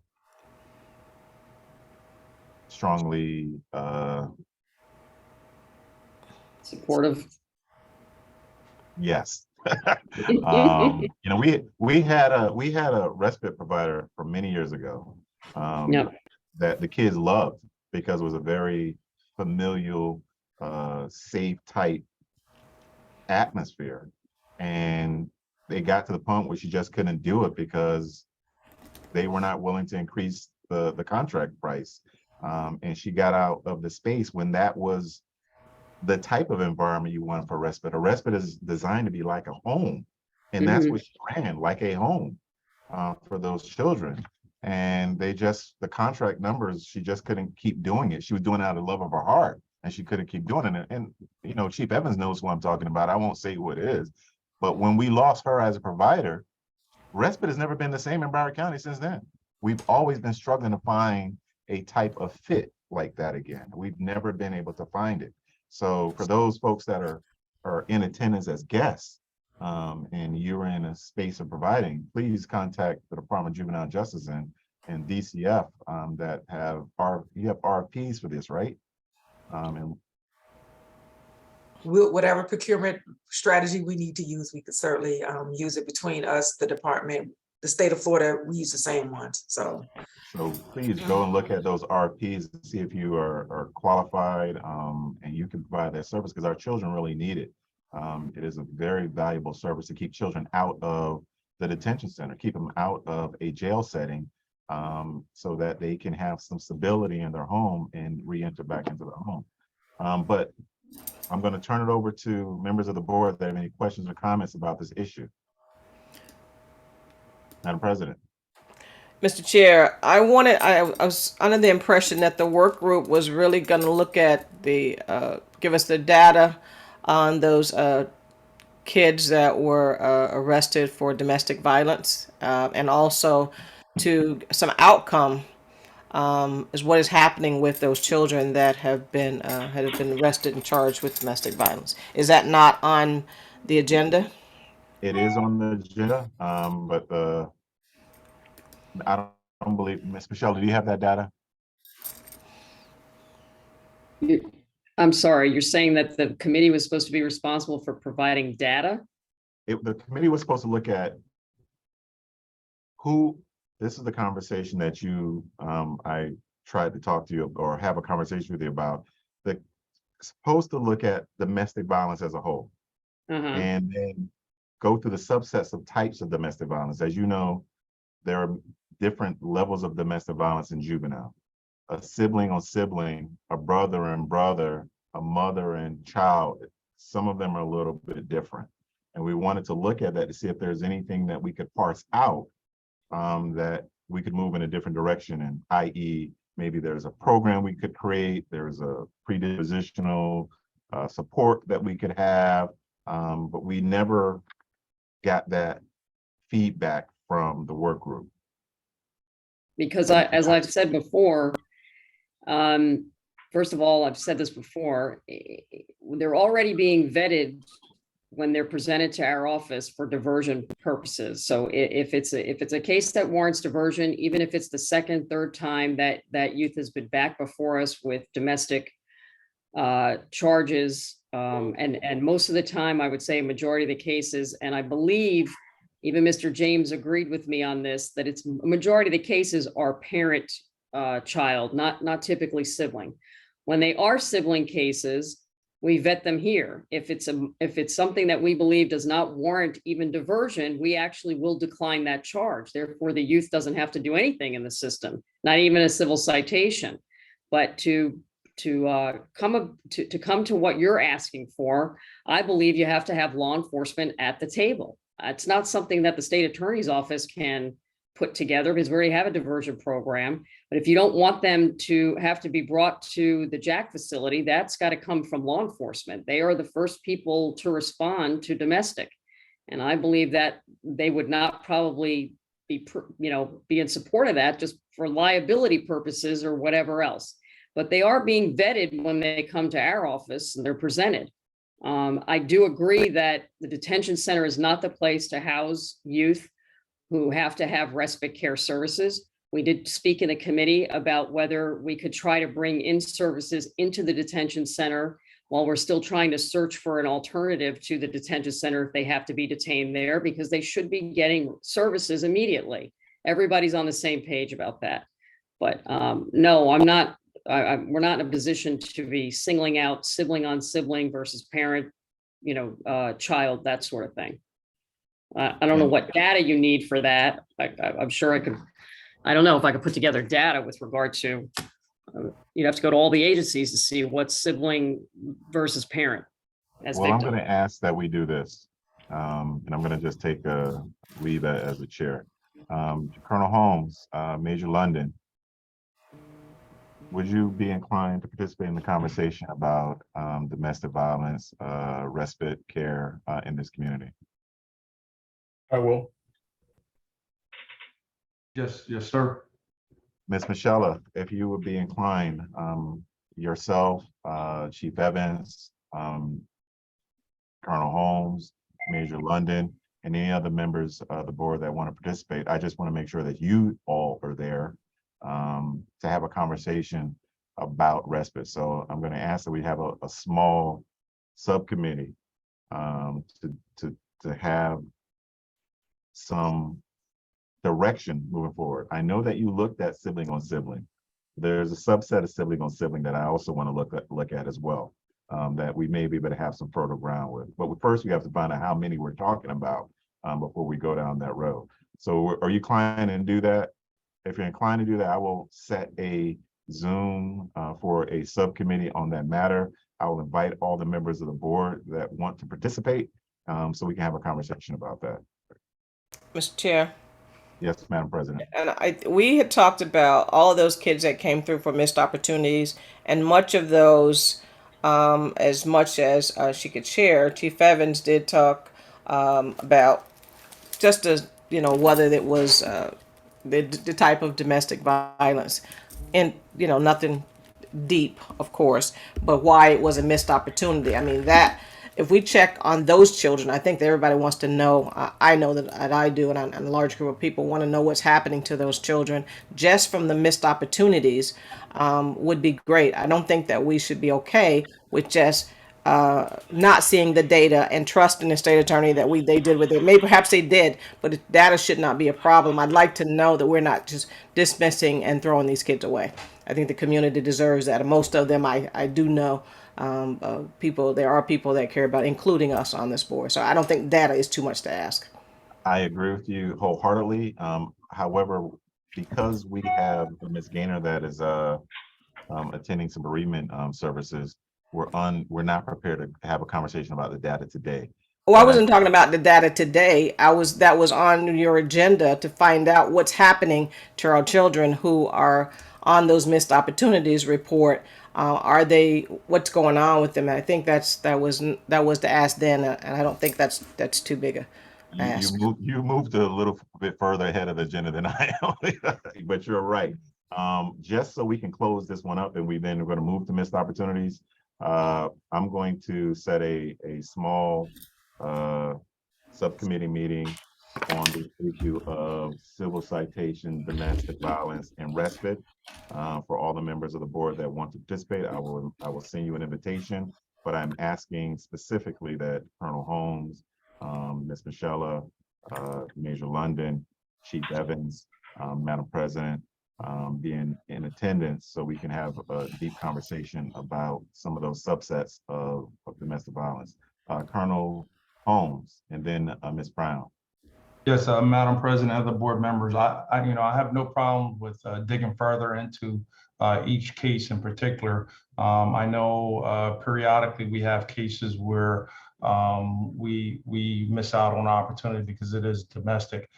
strongly supportive. Yes. You know, we had a respite provider from many years ago Yep. that the kids loved because it was a very familial, safe type atmosphere. And they got to the point where she just couldn't do it because they were not willing to increase the contract price. And she got out of the space when that was the type of environment you want for respite. A respite is designed to be like a home. And that's what she ran, like a home for those children. And the contract numbers, she just couldn't keep doing it. She was doing it out of love of her heart and she couldn't keep doing it. And you know, Chief Evans knows what I'm talking about. I won't say who it is, but when we lost her as a provider, respite has never been the same in Broward County since then. We've always been struggling to find a type of fit like that again. We've never been able to find it. So for those folks that are in attendance as guests, and you're in a space of providing, please contact the Department of Juvenile Justice and DCF that you have RFPs for this, right? And Whatever procurement strategy we need to use, we could certainly use it between us, the department, the state of Florida. We use the same ones. So please go and look at those RFPs and see if you are qualified and you can provide that service because our children really need it. It is a very valuable service to keep children out of the detention center, keep them out of a jail setting so that they can have some stability in their home and re-enter back into the home. But I'm going to turn it over to members of the board that have any questions or comments about this issue. Madam President. Mr. Chair, I was under the impression that the work group was really going to look at give us the data on those kids that were arrested for domestic violence, and also to some outcome is what is happening with those children that have been arrested and charged with domestic violence. Is that not on the agenda? It is on the agenda, but I don't believe, Ms. Michelle, do you have that data? I'm sorry, you're saying that the committee was supposed to be responsible for providing data? The committee was supposed to look at this is the conversation that I tried to talk to you or have a conversation with you about. Supposed to look at domestic violence as a whole and then go through the subsets of types of domestic violence. As you know, there are different levels of domestic violence in juvenile. A sibling on sibling, a brother and brother, a mother and child. Some of them are a little bit different. And we wanted to look at that to see if there's anything that we could parse out that we could move in a different direction in, i.e. maybe there's a program we could create, there's a predispositional support that we could have, but we never got that feedback from the work group. Because as I've said before, first of all, I've said this before, they're already being vetted when they're presented to our office for diversion purposes. So if it's a case that warrants diversion, even if it's the second, third time that youth has been back before us with domestic charges, and most of the time, I would say a majority of the cases, and I believe even Mr. James agreed with me on this, that it's a majority of the cases are parent child, not typically sibling. When they are sibling cases, we vet them here. If it's something that we believe does not warrant even diversion, we actually will decline that charge. Therefore, the youth doesn't have to do anything in the system, not even a civil citation. But to come to what you're asking for, I believe you have to have law enforcement at the table. It's not something that the state attorney's office can put together because we already have a diversion program. But if you don't want them to have to be brought to the Jack facility, that's got to come from law enforcement. They are the first people to respond to domestic. And I believe that they would not probably be in support of that just for liability purposes or whatever else. But they are being vetted when they come to our office and they're presented. I do agree that the detention center is not the place to house youth who have to have respite care services. We did speak in the committee about whether we could try to bring in services into the detention center while we're still trying to search for an alternative to the detention center if they have to be detained there, because they should be getting services immediately. Everybody's on the same page about that. But no, I'm not, we're not in a position to be singling out sibling on sibling versus parent, child, that sort of thing. I don't know what data you need for that. I'm sure I could, I don't know if I could put together data with regard to, you'd have to go to all the agencies to see what's sibling versus parent as Well, I'm victim. going to ask that we do this, and I'm going to just take a leave as a chair. Colonel Holmes, Major London, would you be inclined to participate in the conversation about domestic violence, respite care in this community? I will. Yes, sir. Ms. Michelle, if you would be inclined, yourself, Chief Evans, Colonel Holmes, Major London, and any other members of the board that want to participate, I just want to make sure that you all are there to have a conversation about respite. So I'm going to ask that we have a small subcommittee to have some direction moving forward. I know that you looked at sibling on sibling. There's a subset of sibling on sibling that I also want to look at as well, that we may be able to have some fertile ground with. But first, we have to find out how many we're talking about before we go down that road. So are you inclined to do that? If you're inclined to do that, I will set a Zoom for a subcommittee on that matter. I will invite all the members of the board that want to participate so we can have a conversation about that. Mr. Chair. Yes, Madam President. And we had talked about all of those kids that came through for missed opportunities, and much of those, as much as she could share, Chief Evans did talk about just as, whether it was the type of domestic violence, and nothing deep, of course, but why it was a missed opportunity. I mean, that if we check on those children, I think that everybody wants to know. I know that I do, and a large group of people want to know what's happening to those children just from the missed opportunities. Would be great. I don't think that we should be okay with just not seeing the data and trusting the state attorney that they did with it. Maybe perhaps they did, but data should not be a problem. I'd like to know that we're not just dismissing and throwing these kids away. I think the community deserves that. And most of them, I do know there are people that care about, including us on this board. So I don't think data is too much to ask. I agree with you wholeheartedly. However, because we have Ms. Gaynor that is attending some bereavement services, we're not prepared to have a conversation about the data today. Oh, I wasn't talking about the data today. That was on your agenda to find out what's happening to our children who are on those missed opportunities report. What's going on with them? And I think that was to ask then, and I don't think that's too big a ask. You moved a little bit further ahead of the agenda than I am, but you're right. Just so we can close this one up, and we're going to move to missed opportunities. I'm going to set a small subcommittee meeting on the issue of civil citation, domestic violence, and respite for all the members of the board that want to participate. I will send you an invitation, but I'm asking specifically that Colonel Holmes, Ms. Michelle, Major London, Chief Evans, Madam President, be in attendance so we can have a deep conversation about some of those subsets of domestic violence. Colonel Holmes, and then Ms. Brown. Yes, Madam President, other board members, I have no problem with digging further into each case in particular. I know periodically we have cases where we miss out on opportunity because it is a domestic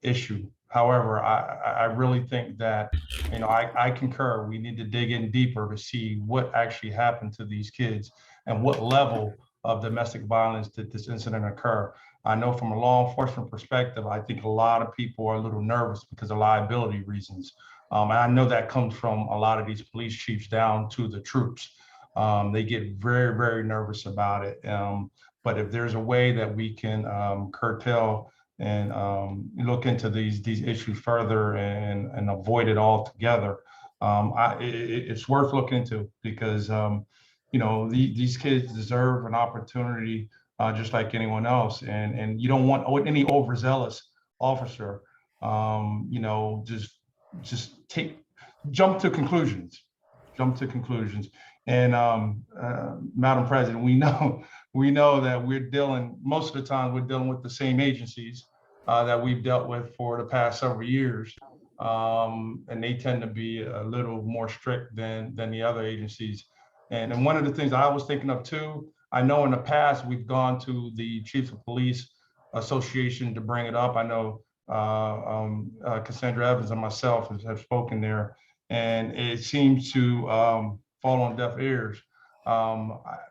issue. However, I really think that, I concur, we need to dig in deeper to see what actually happened to these kids and what level of domestic violence did this incident occur. I know from a law enforcement perspective, I think a lot of people are a little nervous because of liability reasons. And I know that comes from a lot of these police chiefs down to the troops. They get very, very nervous about it. But if there's a way that we can curtail and look into these issues further and avoid it altogether, it's worth looking into because these kids deserve an opportunity just like anyone else. And you don't want any overzealous officer, just jump to conclusions. And Madam President, we know that most of the time we're dealing with the same agencies that we've dealt with for the past several years. And they tend to be a little more strict than the other agencies. And one of the things I was thinking of too, I know in the past we've gone to the Chiefs of Police Association to bring it up. I know Cassandra Evans and myself have spoken there, and it seems to fall on deaf ears.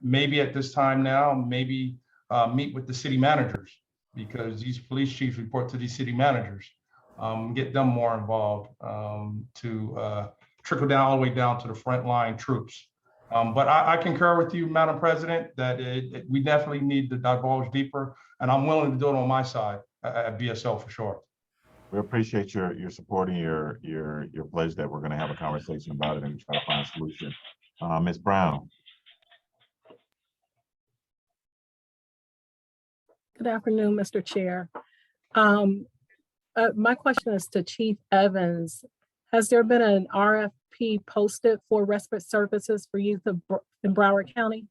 Maybe at this time now, maybe meet with the city managers, because these police chiefs report to these city managers. Get them more involved to trickle down all the way down to the frontline troops. But I concur with you, Madam President, that we definitely need to divulge deeper, and I'm willing to do it on my side at BSO for sure. We appreciate your supporting your pledge that we're going to have a conversation about it and try to find a solution. Ms. Brown. Good afternoon, Mr. Chair. My question is to Chief Evans. Has there been an RFP posted for respite services for youth in Broward County?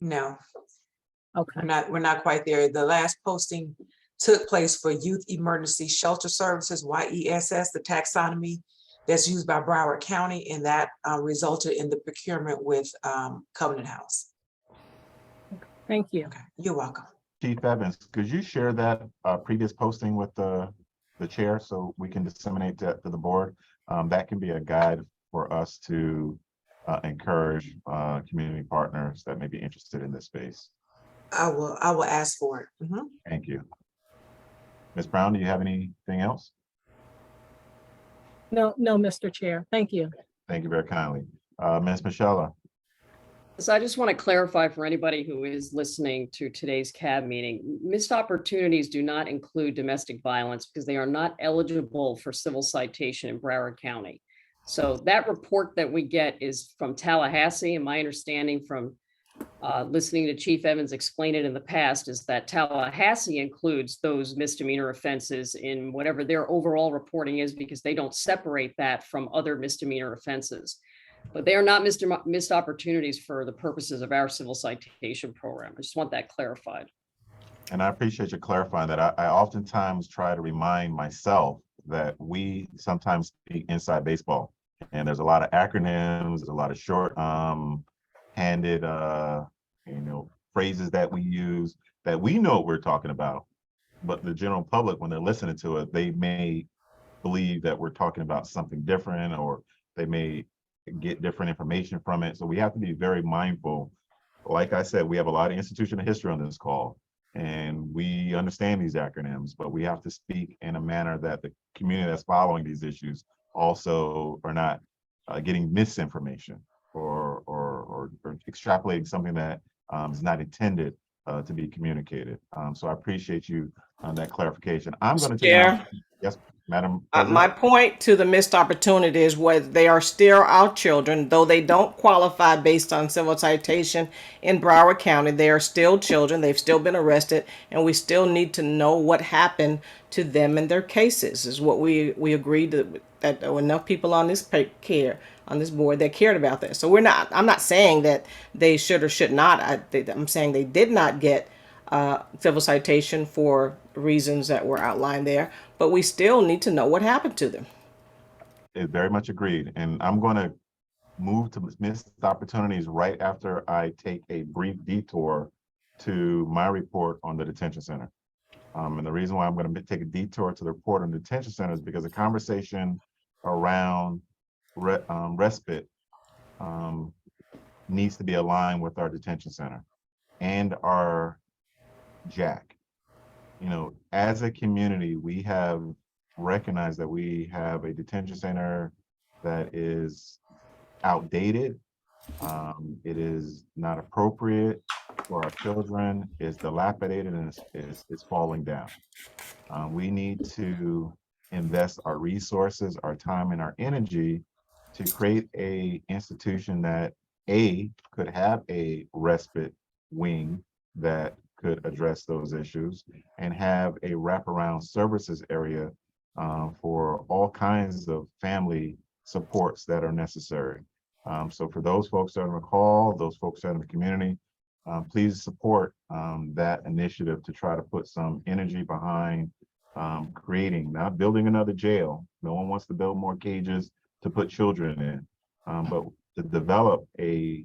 No, Okay. we're not quite there. The last posting took place for Youth Emergency Shelter Services, YESS, the taxonomy that's used by Broward County, and that resulted in the procurement with Covenant House. Thank you. Okay, you're welcome. Chief Evans, could you share that previous posting with the chair so we can disseminate that to the board? That can be a guide for us to encourage community partners that may be interested in this space. I will ask for it. Mhm. Thank you. Ms. Brown, do you have anything else? No, Mr. Chair. Thank you. Thank you very kindly. Ms. Michelle. So I just want to clarify for anybody who is listening to today's CAB meeting, missed opportunities do not include domestic violence because they are not eligible for civil citation in Broward County. So that report that we get is from Tallahassee, and my understanding from listening to Chief Evans explain it in the past is that Tallahassee includes those misdemeanor offenses in whatever their overall reporting is, because they don't separate that from other misdemeanor offenses. But they are not missed opportunities for the purposes of our civil citation program. I just want that clarified. And I appreciate you clarifying that. I oftentimes try to remind myself that we sometimes speak inside baseball, and there's a lot of acronyms, there's a lot of short-handed, phrases that we use that we know what we're talking about, but the general public, when they're listening to it, they may believe that we're talking about something different, or they may get different information from it. So we have to be very mindful. Like I said, we have a lot of institutional history on this call, and we understand these acronyms, but we have to speak in a manner that the community that's following these issues also are not getting misinformation or extrapolating something that is not intended to be communicated. So I appreciate you on that clarification. I'm going to Chair. Yes, Madam My President. point to the missed opportunity is where they are still our children, though they don't qualify based on civil citation in Broward County. They are still children. They've still been arrested, and we still need to know what happened to them in their cases. Is what we agreed that there were enough people on this board that cared about this. So I'm not saying that they should or should not. I'm saying they did not get civil citation for reasons that were outlined there, but we still need to know what happened to them. Very much agreed. And I'm going to move to missed opportunities right after I take a brief detour to my report on the detention center. And the reason why I'm going to take a detour to the report on the detention center is because the conversation around respite needs to be aligned with our detention center and our JAC. As a community, we have recognized that we have a detention center that is outdated. It is not appropriate for our children. It's dilapidated and it's falling down. We need to invest our resources, our time, and our energy to create a institution that could have a respite wing that could address those issues and have a wraparound services area for all kinds of family supports that are necessary. So for those folks that are on the call, those folks out in the community, please support that initiative to try to put some energy behind creating, not building another jail. No one wants to build more cages to put children in, but to develop a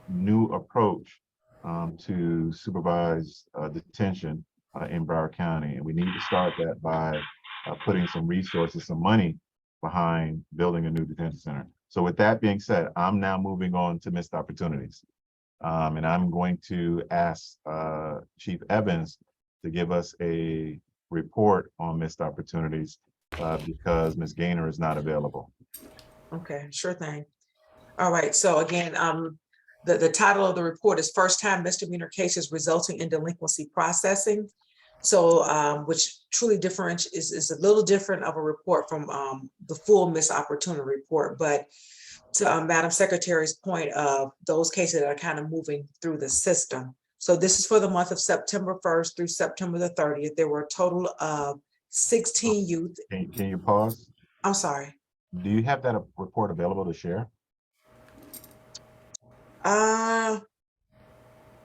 new approach to supervise detention in Broward County. And we need to start that by putting some resources, some money behind building a new detention center. So with that being said, I'm now moving on to missed opportunities. And I'm going to ask Chief Evans to give us a report on missed opportunities because Ms. Gaynor is not available. Okay, sure thing. All right, so again, the title of the report is First Time Misdemeanor Cases Resulting in Delinquency Processing. So which truly is a little different of a report from the full missed opportunity report, but to Madam Secretary's point of those cases that are kind of moving through the system. So this is for the month of September 1st through September the 30th. There were a total of 16 youth. Can you pause? I'm sorry. Do you have that report available to share?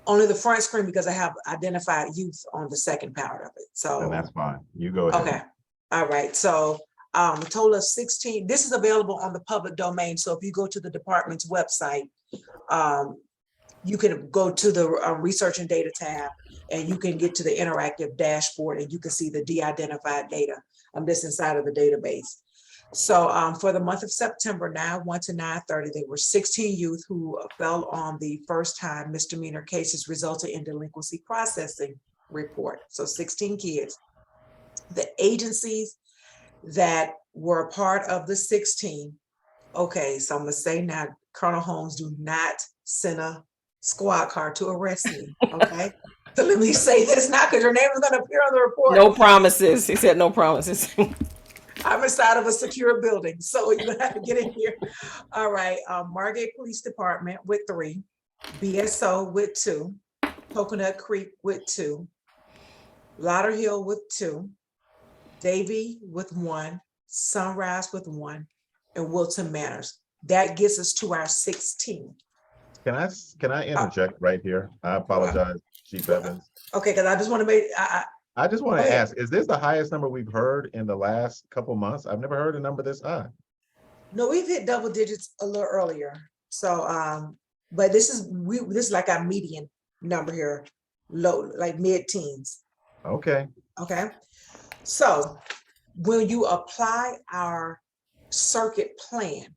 Only the front screen because I have identified youth on the second part of it. So Then that's fine. You go ahead. okay. All right. So a total of 16. This is available on the public domain. So if you go to the department's website, you can go to the research and data tab and you can get to the interactive dashboard and you can see the de-identified data that's inside of the database. So for the month of September, 9/1 to 9/30, there were 16 youth who fell on the first time misdemeanor cases resulting in delinquency processing report. So 16 kids. The agencies that were a part of the 16. Okay, so I'm gonna say now, Colonel Holmes, do not send a squad car to arrest me, okay? So let me say this now, because your name is gonna appear on the report. No promises. He said no promises. I'm inside of a secure building, so you're gonna have to get in here. All right, Margate Police Department with 3, BSO with 2, Coconut Creek with 2, Lauderhill with 2, Davie with 1, Sunrise with 1, and Wilton Manors. That gets us to our 16. Can I interject right here? I apologize, Chief Evans. Okay, because I just want to make, I just want Go to ahead. ask, is this the highest number we've heard in the last couple months? I've never heard a number this high. no, we've hit double digits a little earlier. So, but this is like our median number here, low, like mid-teens. Okay. Okay. So when you apply our circuit plan,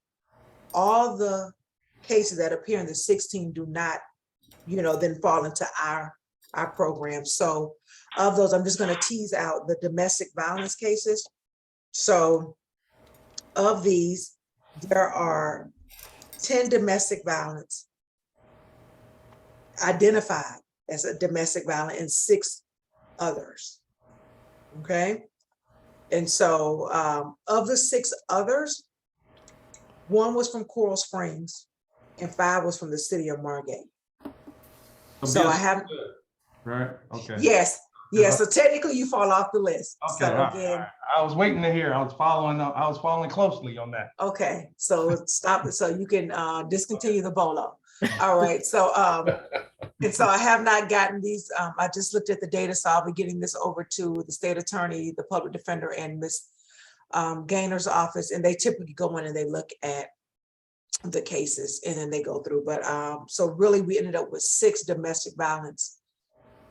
all the cases that appear in the 16 do not, then fall into our program. So of those, I'm just going to tease out the domestic violence cases. So of these, there are 10 domestic violence identified as a domestic violence and 6 others. Okay. And so of the 6 others, 1 was from Coral Springs and 5 was from the city of Margate. So I have, Right, okay. yes, so technically you fall off the list. Okay, So all right, again, all right. I was waiting to hear. I was following closely on that. okay, so stop it, so you can discontinue the BOLO. All right, so and so I have not gotten these, I just looked at the data, so I'll be getting this over to the state attorney, the public defender, and Ms. Gaynor's office, and they typically go in and they look at the cases and then they go through. But so really we ended up with 6 domestic violence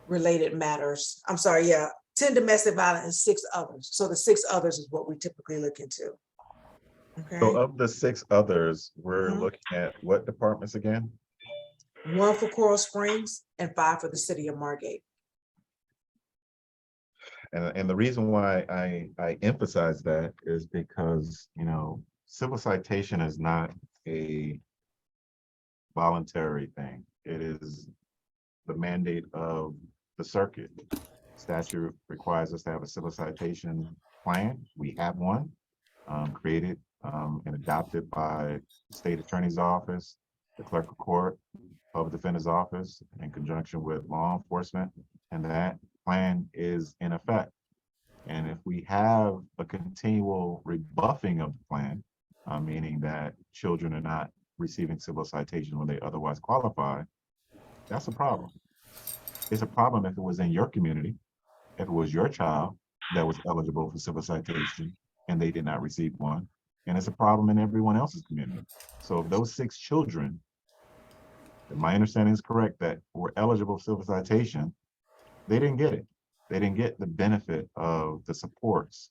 related matters. I'm sorry, 10 domestic violence and 6 others. So the 6 others is what we typically look into. Okay. So of the 6 others, we're looking at what departments again? 1 for Coral Springs and 5 for the city of Margate. And the reason why I emphasize that is because, civil citation is not a voluntary thing. It is the mandate of the circuit. Statute requires us to have a civil citation plan. We have one created and adopted by the state attorney's office the clerk of court, public defender's office, in conjunction with law enforcement, and that plan is in effect. And if we have a continual rebuffing of the plan, meaning that children are not receiving civil citation when they otherwise qualify, that's a problem. It's a problem if it was in your community, if it was your child that was eligible for civil citation and they did not receive one. And it's a problem in everyone else's community. So if those 6 children, if my understanding is correct, that were eligible for civil citation, they didn't get it. They didn't get the benefit of the supports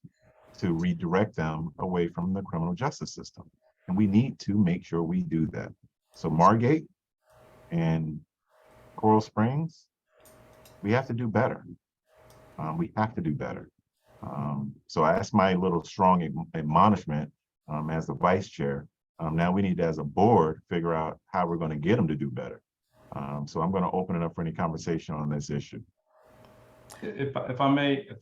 to redirect them away from the criminal justice system. And we need to make sure we do that. So Margate and Coral Springs, we have to do better. We have to do better. So that's my little strong admonishment as the vice chair. Now we need to, as a board, figure out how we're going to get them to do better. So I'm going to open it up for any conversation on this issue. If I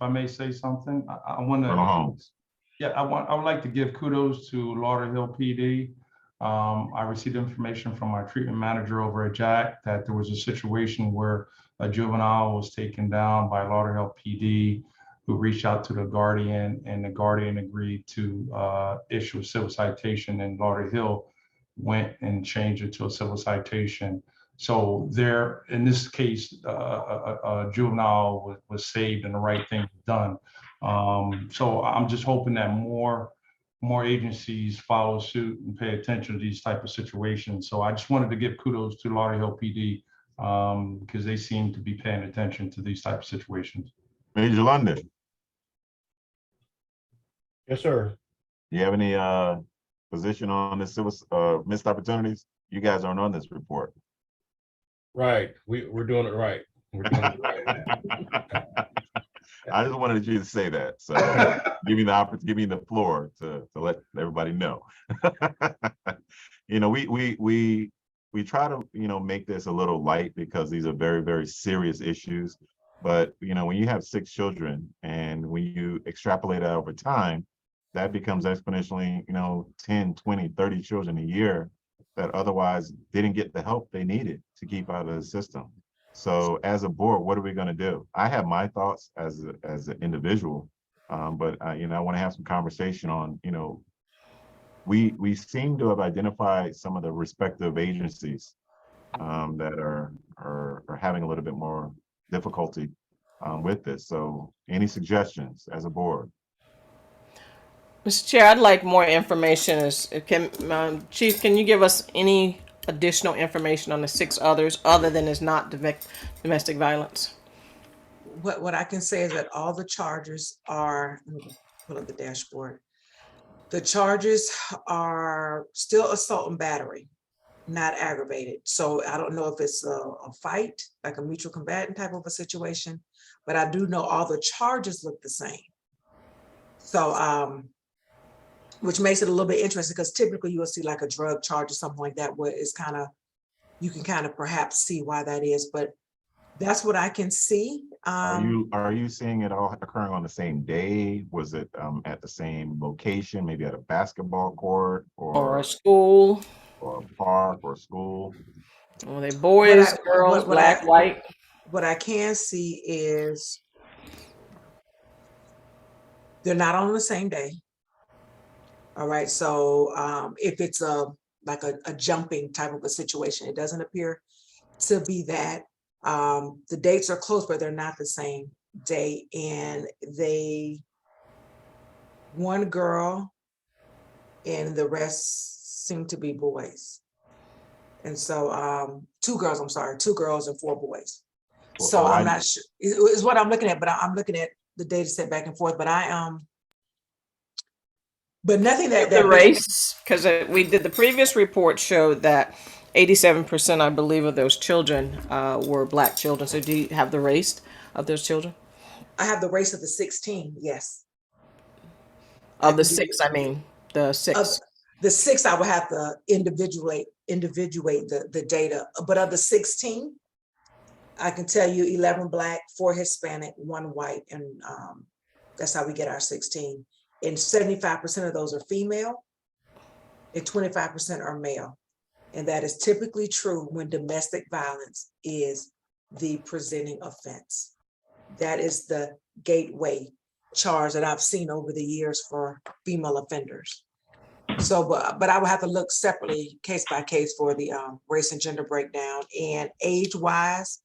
may say something, I want Colonel to. Holmes. Yeah, I would like to give kudos to Lauderhill PD. I received information from my treatment manager over at Jack that there was a situation where a juvenile was taken down by Lauderhill PD, who reached out to the guardian, and the guardian agreed to issue a civil citation, and Lauderhill went and changed it to a civil citation. So there, in this case, a juvenile was saved and the right thing was done. So I'm just hoping that more agencies follow suit and pay attention to these type of situations. So I just wanted to give kudos to Lauderhill PD because they seem to be paying attention to these type of situations. Major London. Yes, sir. Do you have any position on this civil missed opportunities? You guys aren't on this report. Right. We're doing it right. We're doing it right. I just wanted you to say that. So give me the floor to let everybody know. You know, we try to, you know, make this a little light because these are very, very serious issues. But, you know, when you have 6 children and when you extrapolate that over time, that becomes exponentially, you know, 10, 20, 30 children a year that otherwise didn't get the help they needed to keep out of the system. So as a board, what are we going to do? I have my thoughts as an individual, but you know, I want to have some conversation on, you know, we seem to have identified some of the respective agencies that are having a little bit more difficulty with this. So any suggestions as a board? Mr. Chair, I'd like more information. Chief, can you give us any additional information on the 6 others other than it's not domestic violence? What I can say is that all the charges are, let me pull up the dashboard. The charges are still assault and battery, not aggravated. So I don't know if it's a fight, like a mutual combatant type of a situation, but I do know all the charges look the same. So, which makes it a little bit interesting because typically you will see like a drug charge or something like that where it's kind of, you can kind of perhaps see why that is, but that's what I can see. Are you seeing it all occurring on the same day? Was it at the same location, maybe at a basketball court or a school, or a park or a school? Were they boys, girls, black, white? What I can see is they're not on the same day. All right, so if it's like a jumping type of a situation, it doesn't appear to be that. The dates are close, but they're not the same day. And one girl and the rest seem to be boys. And so 2 girls, I'm sorry, 2 girls and 4 boys. So I'm not sure, is what I'm looking at, but I'm looking at the data set back and forth, but but nothing that the race, because we did the previous report showed that 87%, I believe, of those children were black children. So do you have the race of those children? I have the race of the 16, yes. Of the 6, I mean, the 6. The 6, I would have to individuate the data, but of the 16, I can tell you 11 black, 4 Hispanic, 1 white, and that's how we get our 16. And 75% of those are female and 25% are male. And that is typically true when domestic violence is the presenting offense. That is the gateway charge that I've seen over the years for female offenders. So, but I would have to look separately, case by case, for the race and gender breakdown. And age-wise,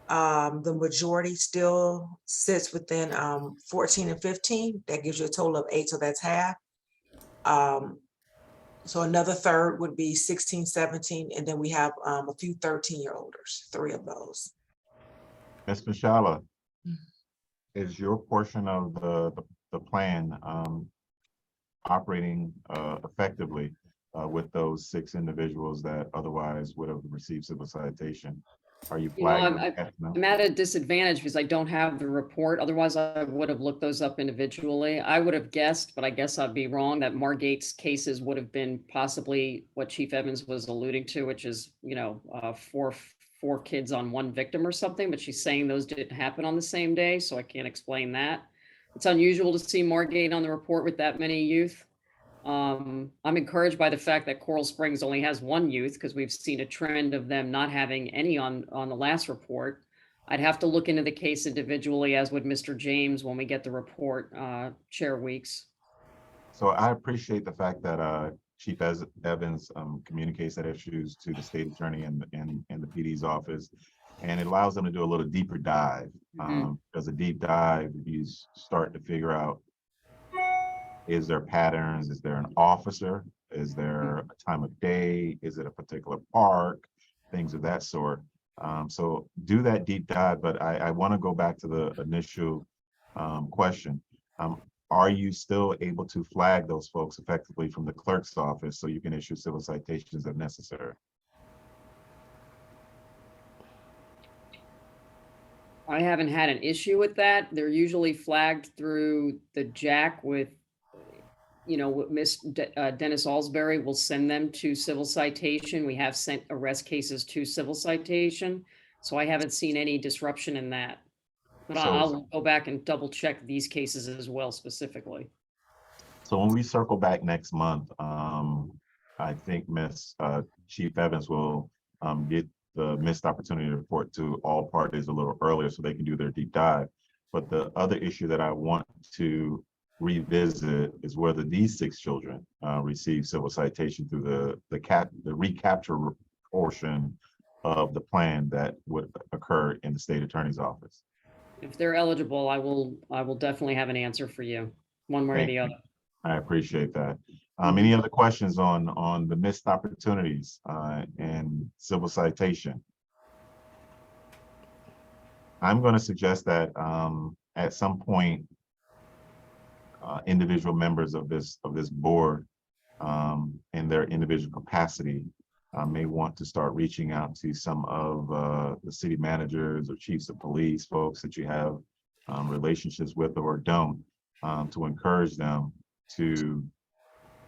the majority still sits within 14 and 15. That gives you a total of 8, so that's half. So another third would be 16, 17, and then we have a few 13-year-olders, 3 of those. Ms. Mishala, is your portion of the plan operating effectively with those 6 individuals that otherwise would have received civil citation? Are you You know, flagging? I'm at a disadvantage because I don't have the report. Otherwise, I would have looked those up individually. I would have guessed, but I guess I'd be wrong, that Margate's cases would have been possibly what Chief Evans was alluding to, which is, you know, four kids on 1 victim or something, but she's saying those didn't happen on the same day, so I can't explain that. It's unusual to see Margate on the report with that many youth. I'm encouraged by the fact that Coral Springs only has 1 youth, because we've seen a trend of them not having any on the last report. I'd have to look into the case individually, as would Mr. James, when we get the report, Chair Weeks. So I appreciate the fact that Chief Evans communicates that issues to the state attorney and the PD's office, and it allows them to do a little deeper dive. Because a deep dive, you start to figure out, is there patterns? Is there an officer? Is there a time of day? Is it a particular park? Things of that sort. So do that deep dive, but I want to go back to the initial question. Are you still able to flag those folks effectively from the clerk's office so you can issue civil citations if necessary? I haven't had an issue with that. They're usually flagged through the JAC with, you know, Miss Dennis Alsbury will send them to civil citation. We have sent arrest cases to civil citation. So I haven't seen any disruption in that. But I'll go back and double check these cases as well specifically. So when we circle back next month, I think Chief Evans will get the missed opportunity to report to all parties a little earlier so they can do their deep dive. But the other issue that I want to revisit is whether these 6 children receive civil citation through the recapture portion of the plan that would occur in the state attorney's office. If they're eligible, I will definitely have an answer for you, one way or the other. I appreciate that. Any other questions on the missed opportunities and civil citation? I'm going to suggest that at some point, individual members of this board in their individual capacity may want to start reaching out to some of the city managers or chiefs of police, folks that you have relationships with or don't, to encourage them to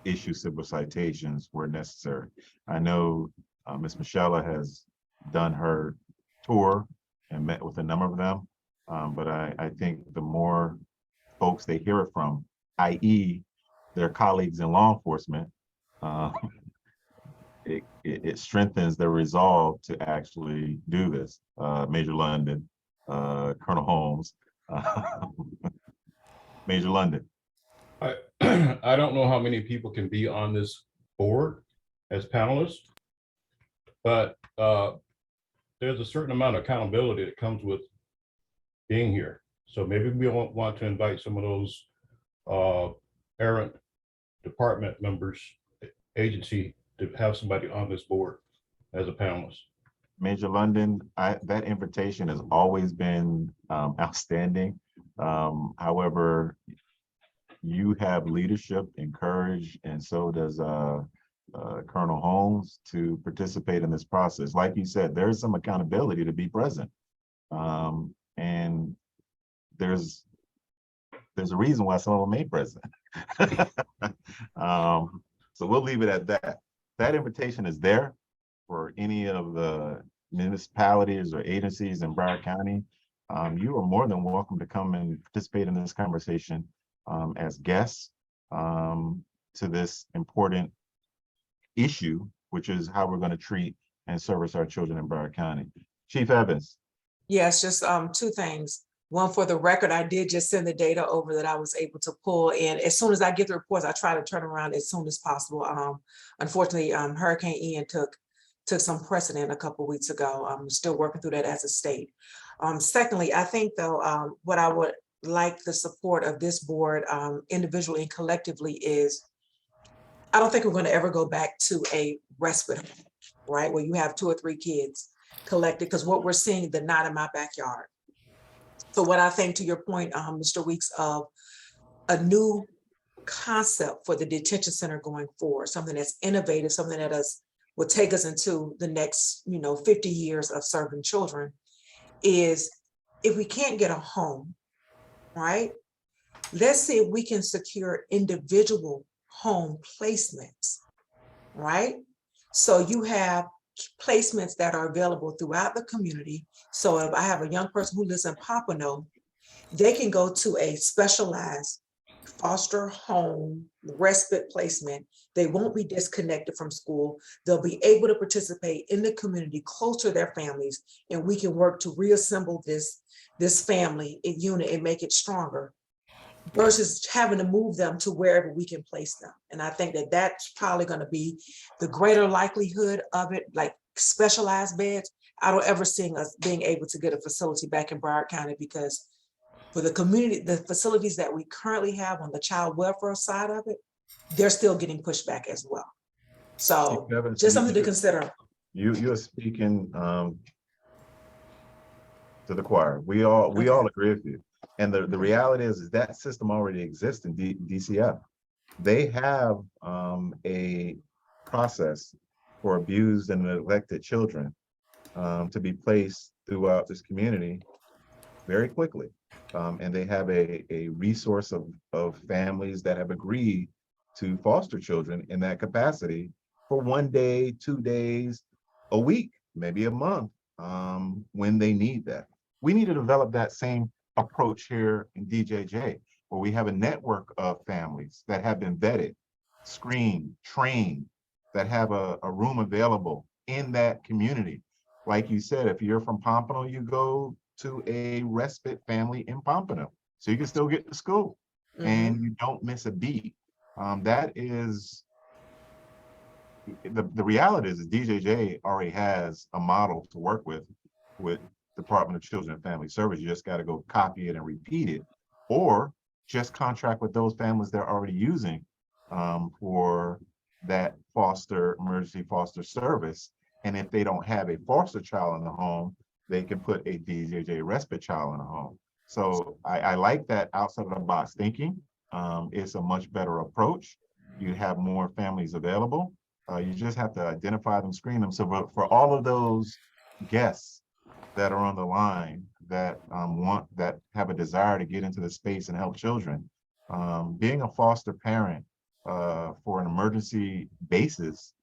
issue civil citations where necessary. I know Ms. Mishala has done her tour and met with a number of them, but I think the more folks they hear it from, i.e. their colleagues in law enforcement, it strengthens their resolve to actually do this. Major London, Colonel Holmes, Major London. I don't know how many people can be on this board as panelists, but there's a certain amount of accountability that comes with being here. So maybe we want to invite some of those errant department members, agency, to have somebody on this board as a panelist. Major London, that invitation has always been outstanding. However, you have leadership and courage, and so does Colonel Holmes, to participate in this process. Like you said, there is some accountability to be present, and there's a reason why some of them ain't present. So we'll leave it at that. That invitation is there for any of the municipalities or agencies in Broward County. You are more than welcome to come and participate in this conversation as guests to this important issue which is how we're going to treat and service our children in Broward County. Chief Evans. Yes, just two things. One, for the record, I did just send the data over that I was able to pull, and as soon as I get the reports, I try to turn around as soon as possible. Unfortunately, Hurricane Ian took some precedent a couple weeks ago. I'm still working through that as a state. Secondly, I think though, what I would like the support of this board, individually and collectively, is I don't think we're going to ever go back to a respite home, right, where you have 2 or 3 kids collected, because what we're seeing, they're not in my backyard. So what I think, to your point, Mr. Weeks, of a new concept for the detention center going forward, something that's innovative, something that will take us into the next, 50 years of serving children, is if we can't get a home, right? Let's see if we can secure individual home placements, right? So you have placements that are available throughout the community. So if I have a young person who lives in Pompano, they can go to a specialized foster home respite placement. They won't be disconnected from school. They'll be able to participate in the community close to their families, and we can work to reassemble this family unit and make it stronger, versus having to move them to wherever we can place them. And I think that that's probably going to be the greater likelihood of it, like specialized beds. I don't ever see us being able to get a facility back in Broward County, because for the community, the facilities that we currently have on the child welfare side of it, they're still getting pushed back as well. So Chief Evans, just something to consider. You are speaking to the choir. We all agree with you. And the reality is that system already exists in DCF. They have a process for abused and neglected children to be placed throughout this community very quickly. And they have a resource of families that have agreed to foster children in that capacity for 1 day, 2 days, a week, maybe a month, when they need that. We need to develop that same approach here in DJJ, where we have a network of families that have been vetted, screened, trained, that have a room available in that community. Like you said, if you're from Pompano, you go to a respite family in Pompano, so you can still get to school and you don't miss a beat. That is, the reality is DJJ already has a model to work with Department of Children and Family Service. You just got to go copy it and repeat it, or just contract with those families they're already using for that emergency foster service. And if they don't have a foster child in the home, they can put a DJJ respite child in the home. So I like that outside of the box thinking. It's a much better approach. You have more families available. You just have to identify them, screen them. So for all of those guests that are on the line that have a desire to get into the space and help children, being a foster parent for an emergency basis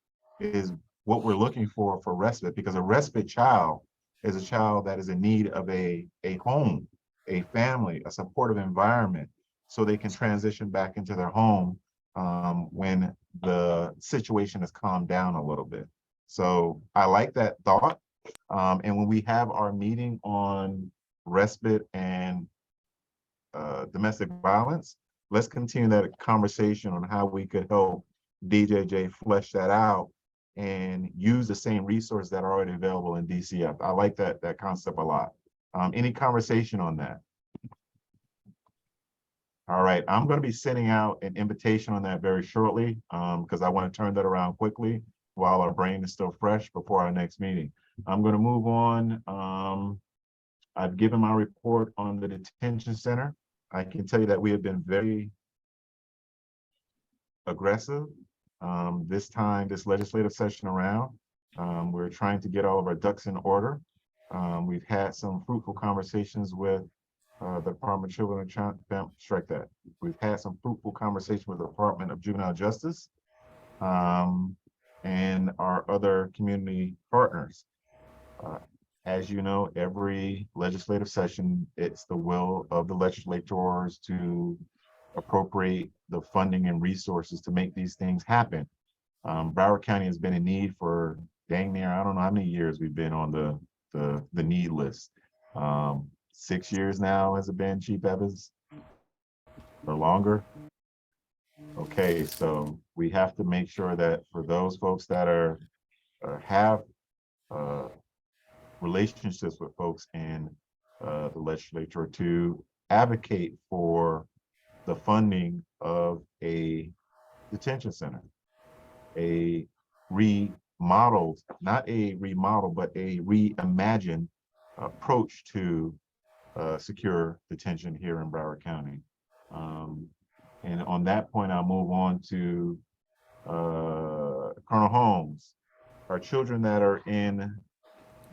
is what we're looking for respite, because a respite child is a child that is in need of a home, a family, a supportive environment, so they can transition back into their home when the situation has calmed down a little bit. So I like that thought. And when we have our meeting on respite and domestic violence, let's continue that conversation on how we could help DJJ flesh that out and use the same resources that are already available in DCF. I like that concept a lot. Any conversation on that? All right, I'm going to be sending out an invitation on that very shortly, because I want to turn that around quickly while our brain is still fresh before our next meeting. I'm going to move on. I've given my report on the detention center. I can tell you that we have been very aggressive this legislative session around. We're trying to get all of our ducks in order. We've had some fruitful conversations with the Department of Children and Family. Strike that. We've had some fruitful conversations with the Department of Juvenile Justice and our other community partners. As you know, every legislative session, it's the will of the legislators to appropriate the funding and resources to make these things happen. Broward County has been in need for dang near, I don't know how many years we've been on the need list. 6 years now has it been, Chief Evans? Or longer? Okay, so we have to make sure that for those folks that are have relationships with folks in the legislature to advocate for the funding of a detention center, a remodeled, not a remodel, but a reimagined approach to secure detention here in Broward County. And on that point, I'll move on to Colonel Holmes. Our children that are in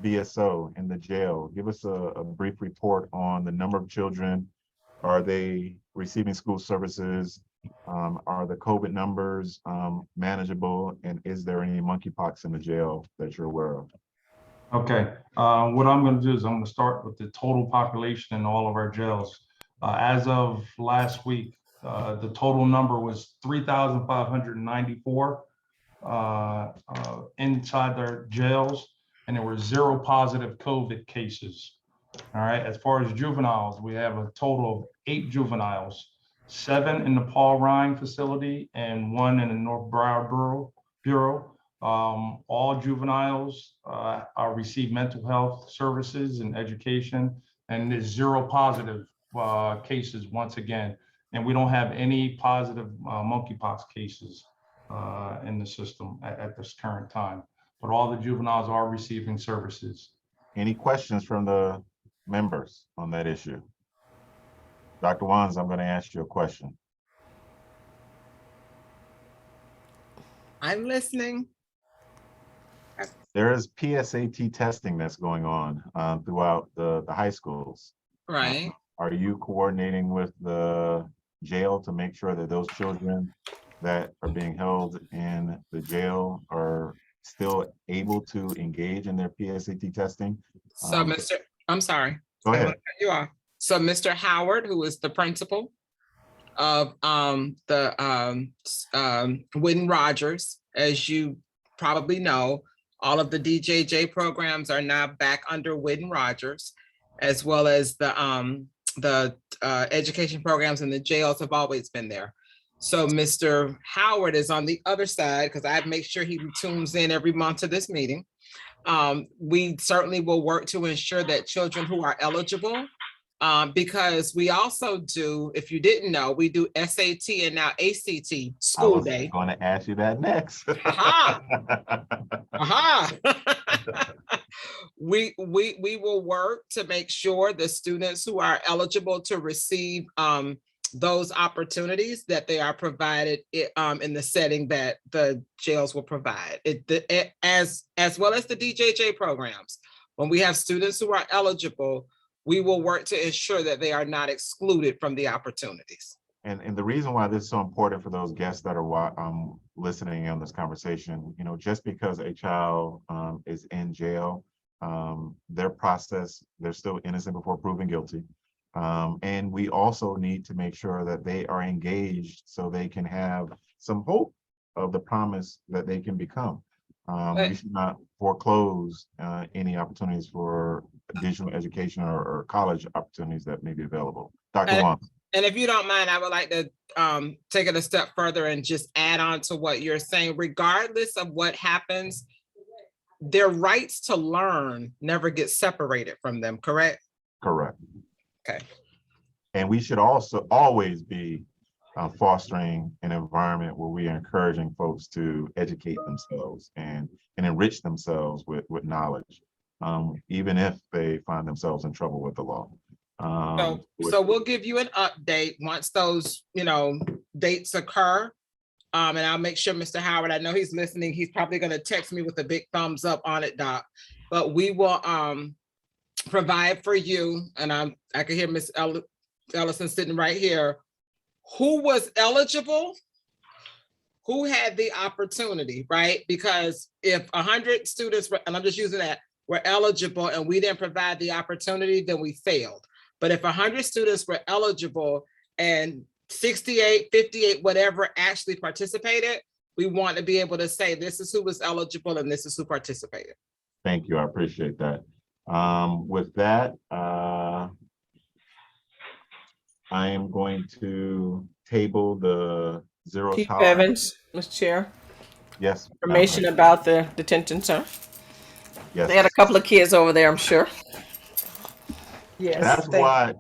BSO in the jail, give us a brief report on the number of children. Are they receiving school services? Are the COVID numbers manageable? And is there any monkeypox in the jail that you're aware of? Okay, what I'm going to do is I'm going to start with the total population in all of our jails. As of last week, the total number was 3,594 inside their jails, and there were 0 positive COVID cases. All right, as far as juveniles, we have a total of 8 juveniles, 7 in the Paul Ryan facility and 1 in the North Broward Bureau. All juveniles receive mental health services and education, and there's 0 positive cases once again. And we don't have any positive monkeypox cases in the system at this current time, but all the juveniles are receiving services. Any questions from the members on that issue? Dr. Wands, I'm going to ask you a question. I'm listening. There is PSAT testing that's going on throughout the high schools. Right. Are you coordinating with the jail to make sure that those children that are being held in the jail are still able to engage in their PSAT testing? So I'm sorry. Go ahead. You are. So Mr. Howard, who is the principal of Wynn Rogers, as you probably know, all of the DJJ programs are now back under Wynn Rogers, as well as the education programs in the jails have always been there. So Mr. Howard is on the other side, because I make sure he tunes in every month to this meeting. We certainly will work to ensure that children who are eligible, because we also do, if you didn't know, we do SAT and now ACT school day. I was going to ask you that next. Aha. Aha. We will work to make sure the students who are eligible to receive those opportunities, that they are provided in the setting that the jails will provide, as well as the DJJ programs. When we have students who are eligible, we will work to ensure that they are not excluded from the opportunities. And the reason why this is so important for those guests that are listening on this conversation, you know, just because a child is in jail, their process, they're still innocent before proven guilty. And we also need to make sure that they are engaged so they can have some hope of the promise that they can become. We should not foreclose any opportunities for additional education or college opportunities that may be available. Dr. Wong. And if you don't mind, I would like to take it a step further and just add on to what you're saying. Regardless of what happens, their rights to learn never get separated from them, correct? Correct. Okay. And we should also always be fostering an environment where we are encouraging folks to educate themselves and enrich themselves with knowledge, even if they find themselves in trouble with the law. So we'll give you an update once those, dates occur. And I'll make sure Mr. Howard, I know he's listening. He's probably going to text me with a big thumbs up on it, Doc. But we will provide for you, and I can hear Ms. Ellison sitting right here, who was eligible, who had the opportunity, right? Because if 100 students, and I'm just using that, were eligible and we didn't provide the opportunity, then we failed. But if 100 students were eligible and 68, 58, whatever actually participated, we want to be able to say, this is who was eligible and this is who participated. Thank you. I appreciate that. With that, I am going to table the zero Chief tolerance. Evans, Mr. Chair, Yes. information about the detention center. Yes. They had a couple of kids over there, I'm sure. Yes, That's thank why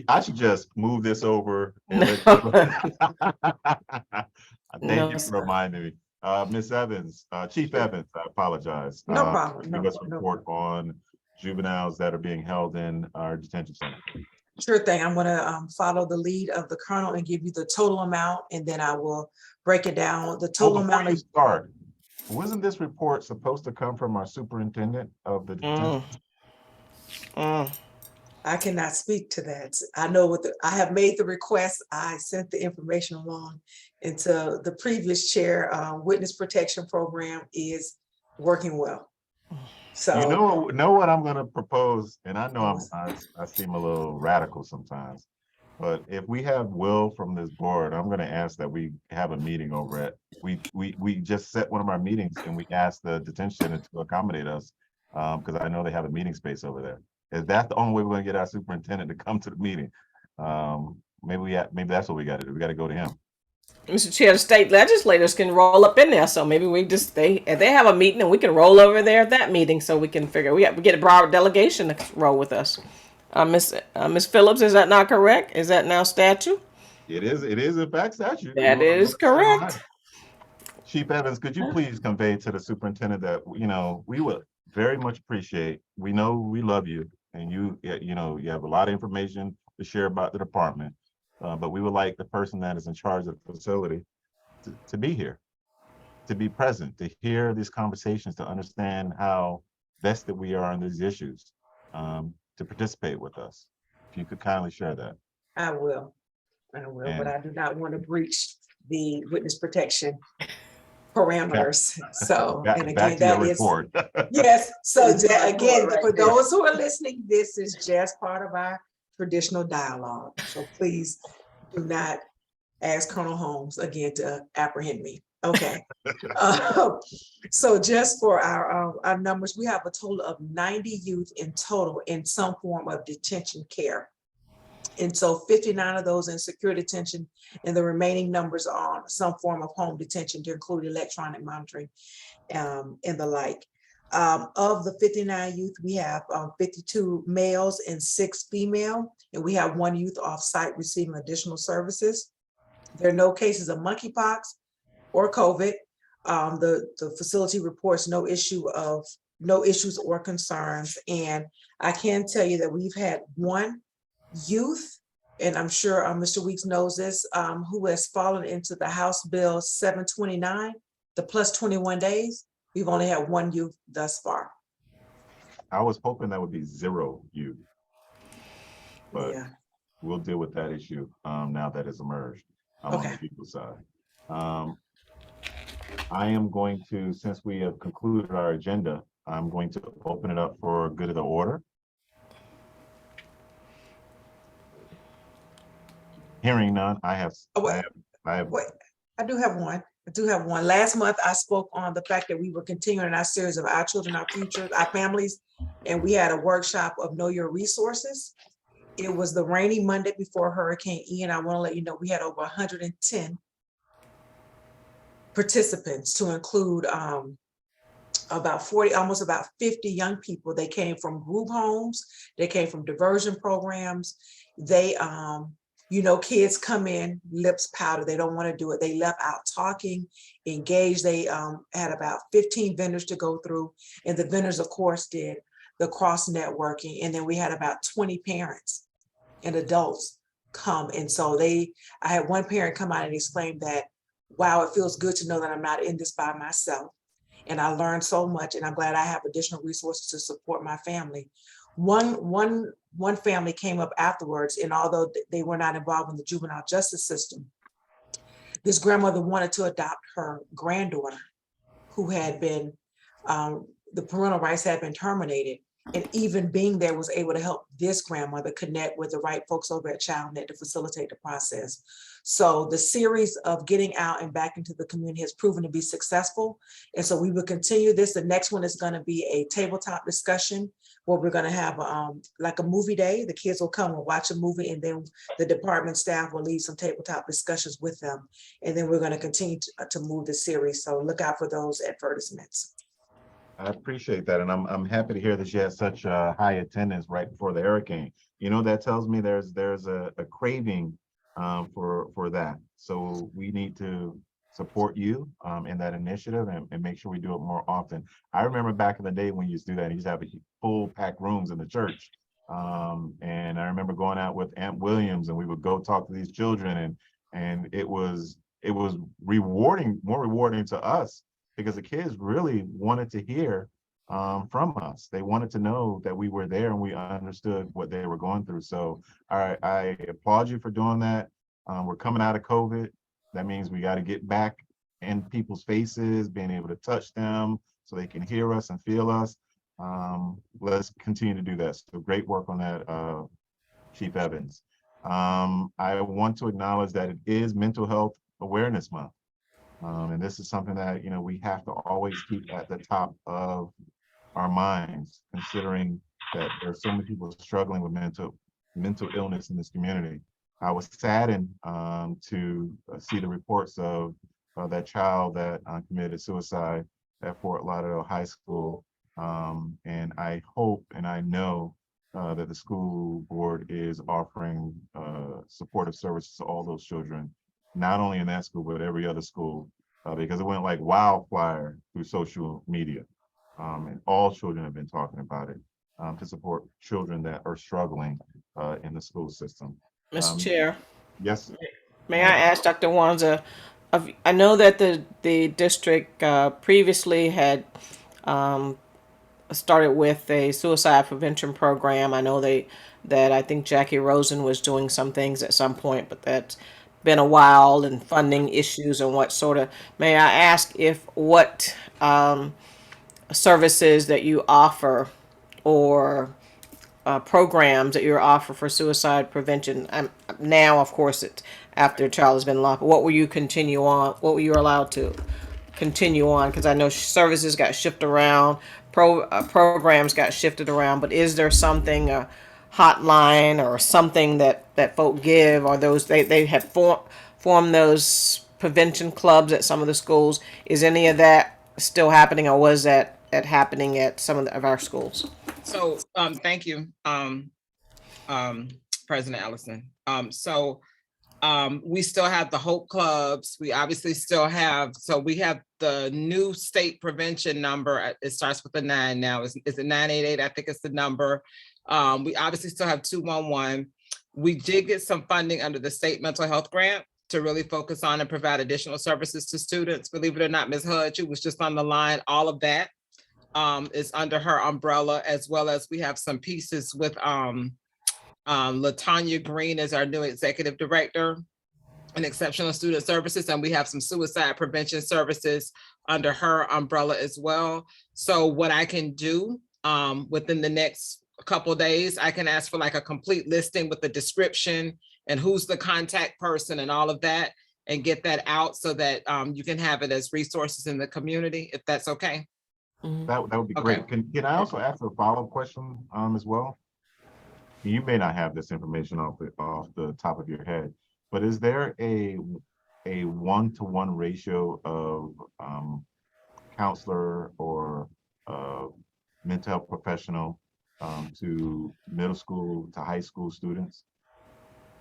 I should just move this over. And No. Thank you No, for reminding me. Ms. Evans, Chief Evans, I apologize. No problem. Give us a report on juveniles that are being held in our detention center. Sure thing. I'm gonna follow the lead of the colonel and give you the total amount, and then I will break it down. The total Before amount you is start, wasn't this report supposed to come from our superintendent of the detention? I cannot speak to that. I know what I have made the request. I sent the information along into the previous chair. Witness protection program is working well. So You know what I'm going to propose, and I know I seem a little radical sometimes, but if we have will from this board, I'm going to ask that we have a meeting over it. We just set one of our meetings and we asked the detention center to accommodate us because I know they have a meeting space over there. Is that the only way we're going to get our superintendent to come to the meeting? Maybe that's what we got to do. We got to go to him. Mr. Chair, the state legislators can roll up in there, so maybe we just if they have a meeting and we can roll over there at that meeting, so we can figure we get a Broward delegation to roll with us. Miss Phillips, is that not correct? Is that now statute? It is in fact statute. That is correct. Chief Evans, could you please convey to the superintendent that we would very much appreciate. We know we love you, and you have a lot of information to share about the department. But we would like the person that is in charge of the facility to be here, to be present, to hear these conversations, to understand how vested we are in these issues, to participate with us. If you could kindly share that. I will, but I do not want to breach the witness protection parameters. So, and again, that is, yes. So again, for those who are listening, this is just part of our traditional dialogue. So please do not ask Colonel Holmes again to apprehend me. Okay. So just for our numbers, we have a total of 90 youth in total in some form of detention care. And so 59 of those in secure detention, and the remaining numbers are on some form of home detention to include electronic monitoring and the like. Of the 59 youth, we have 52 males and 6 female, and we have 1 youth off-site receiving additional services. There are no cases of monkeypox or COVID. The facility reports no issues or concerns. And I can tell you that we've had 1 youth, and I'm sure Mr. Weeks knows this, who has fallen into the House Bill 729, the plus 21 days. We've only had 1 youth thus far. I was hoping that would be 0 youth, but yeah, we'll deal with that issue now that it's emerged on the people side. I am going to, since we have concluded our agenda, I'm going to open it up for good of the order. Hearing none, I do have one. Last month, I spoke on the fact that we were continuing our series of Our Children, Our Future, Our Families, and we had a workshop of Know Your Resources. It was the rainy Monday before Hurricane Ian. I want to let you know we had over 110 participants, to include about 40, almost about 50 young people. They came from group homes, they came from diversion programs. They kids come in, lips powder, they don't want to do it. They left out talking, engaged. They had about 15 vendors to go through, and the vendors, of course, did the cross networking. And then we had about 20 parents and adults come. And so I had one parent come out and exclaim that, wow, it feels good to know that I'm not in this by myself. And I learned so much, and I'm glad I have additional resources to support my family. One family came up afterwards, and although they were not involved in the juvenile justice system, this grandmother wanted to adopt her granddaughter who had been, the parental rights had been terminated. And even being there was able to help this grandmother connect with the right folks over at ChildNet to facilitate the process. So the series of getting out and back into the community has proven to be successful. And so we will continue this. The next one is going to be a tabletop discussion where we're going to have like a movie day. The kids will come and watch a movie, and then the department staff will lead some tabletop discussions with them. And then we're going to continue to move the series. So look out for those advertisements. I appreciate that, and I'm happy to hear that you had such a high attendance right before the hurricane. You know, that tells me there's a craving for that. So we need to support you in that initiative and make sure we do it more often. I remember back in the day when you used to do that, you used to have full packed rooms in the church. And I remember going out with Aunt Williams, and we would go talk to these children, and it was rewarding, more rewarding to us, because the kids really wanted to hear from us. They wanted to know that we were there and we understood what they were going through. So I applaud you for doing that. We're coming out of COVID. That means we got to get back in people's faces, being able to touch them so they can hear us and feel us. Let's continue to do that. So great work on that, Chief Evans. I want to acknowledge that it is Mental Health Awareness Month. And this is something that, you know, we have to always keep at the top of our minds, considering that there are so many people struggling with mental illness in this community. I was saddened to see the reports of that child that committed suicide at Fort Lauderdale High School. And I hope and I know that the school board is offering supportive services to all those children, not only in that school, but every other school, because it went like wildfire through social media. And all children have been talking about it to support children that are struggling in the school system. Mr. Chair, Yes. may I ask Dr. Wanza, I know that the district previously had started with a suicide prevention program. I know that I think Jackie Rosen was doing some things at some point, but that's been a while, and funding issues and what sort of. May I ask if what services that you offer or programs that you offer for suicide prevention? Now, of course, it's after a child has been locked. What will you continue on? What were you allowed to continue on? Because I know services got shifted around, programs got shifted around. But is there something, a hotline or something that folk give, or those they have formed those prevention clubs at some of the schools? Is any of that still happening, or was that happening at some of our schools? So, thank you, President Ellison. We still have the Hope Clubs. We obviously still have, so we have the new state prevention number. It starts with a 9 now. Is it 988? I think it's the number. We obviously still have 211. We did get some funding under the state mental health grant to really focus on and provide additional services to students. Believe it or not, Ms. Hudge, who was just on the line, all of that is under her umbrella, as well as we have some pieces with LaTanya Green as our new executive director and exceptional student services. And we have some suicide prevention services under her umbrella as well. So what I can do within the next couple of days, I can ask for like a complete listing with the description and who's the contact person and all of that, and get that out so that you can have it as resources in the community, if that's okay. That would be great. Can I also ask a follow-up question as well? You may not have this information off the top of your head, but is there a 1-to-1 ratio of counselor or mental health professional to middle school to high school students?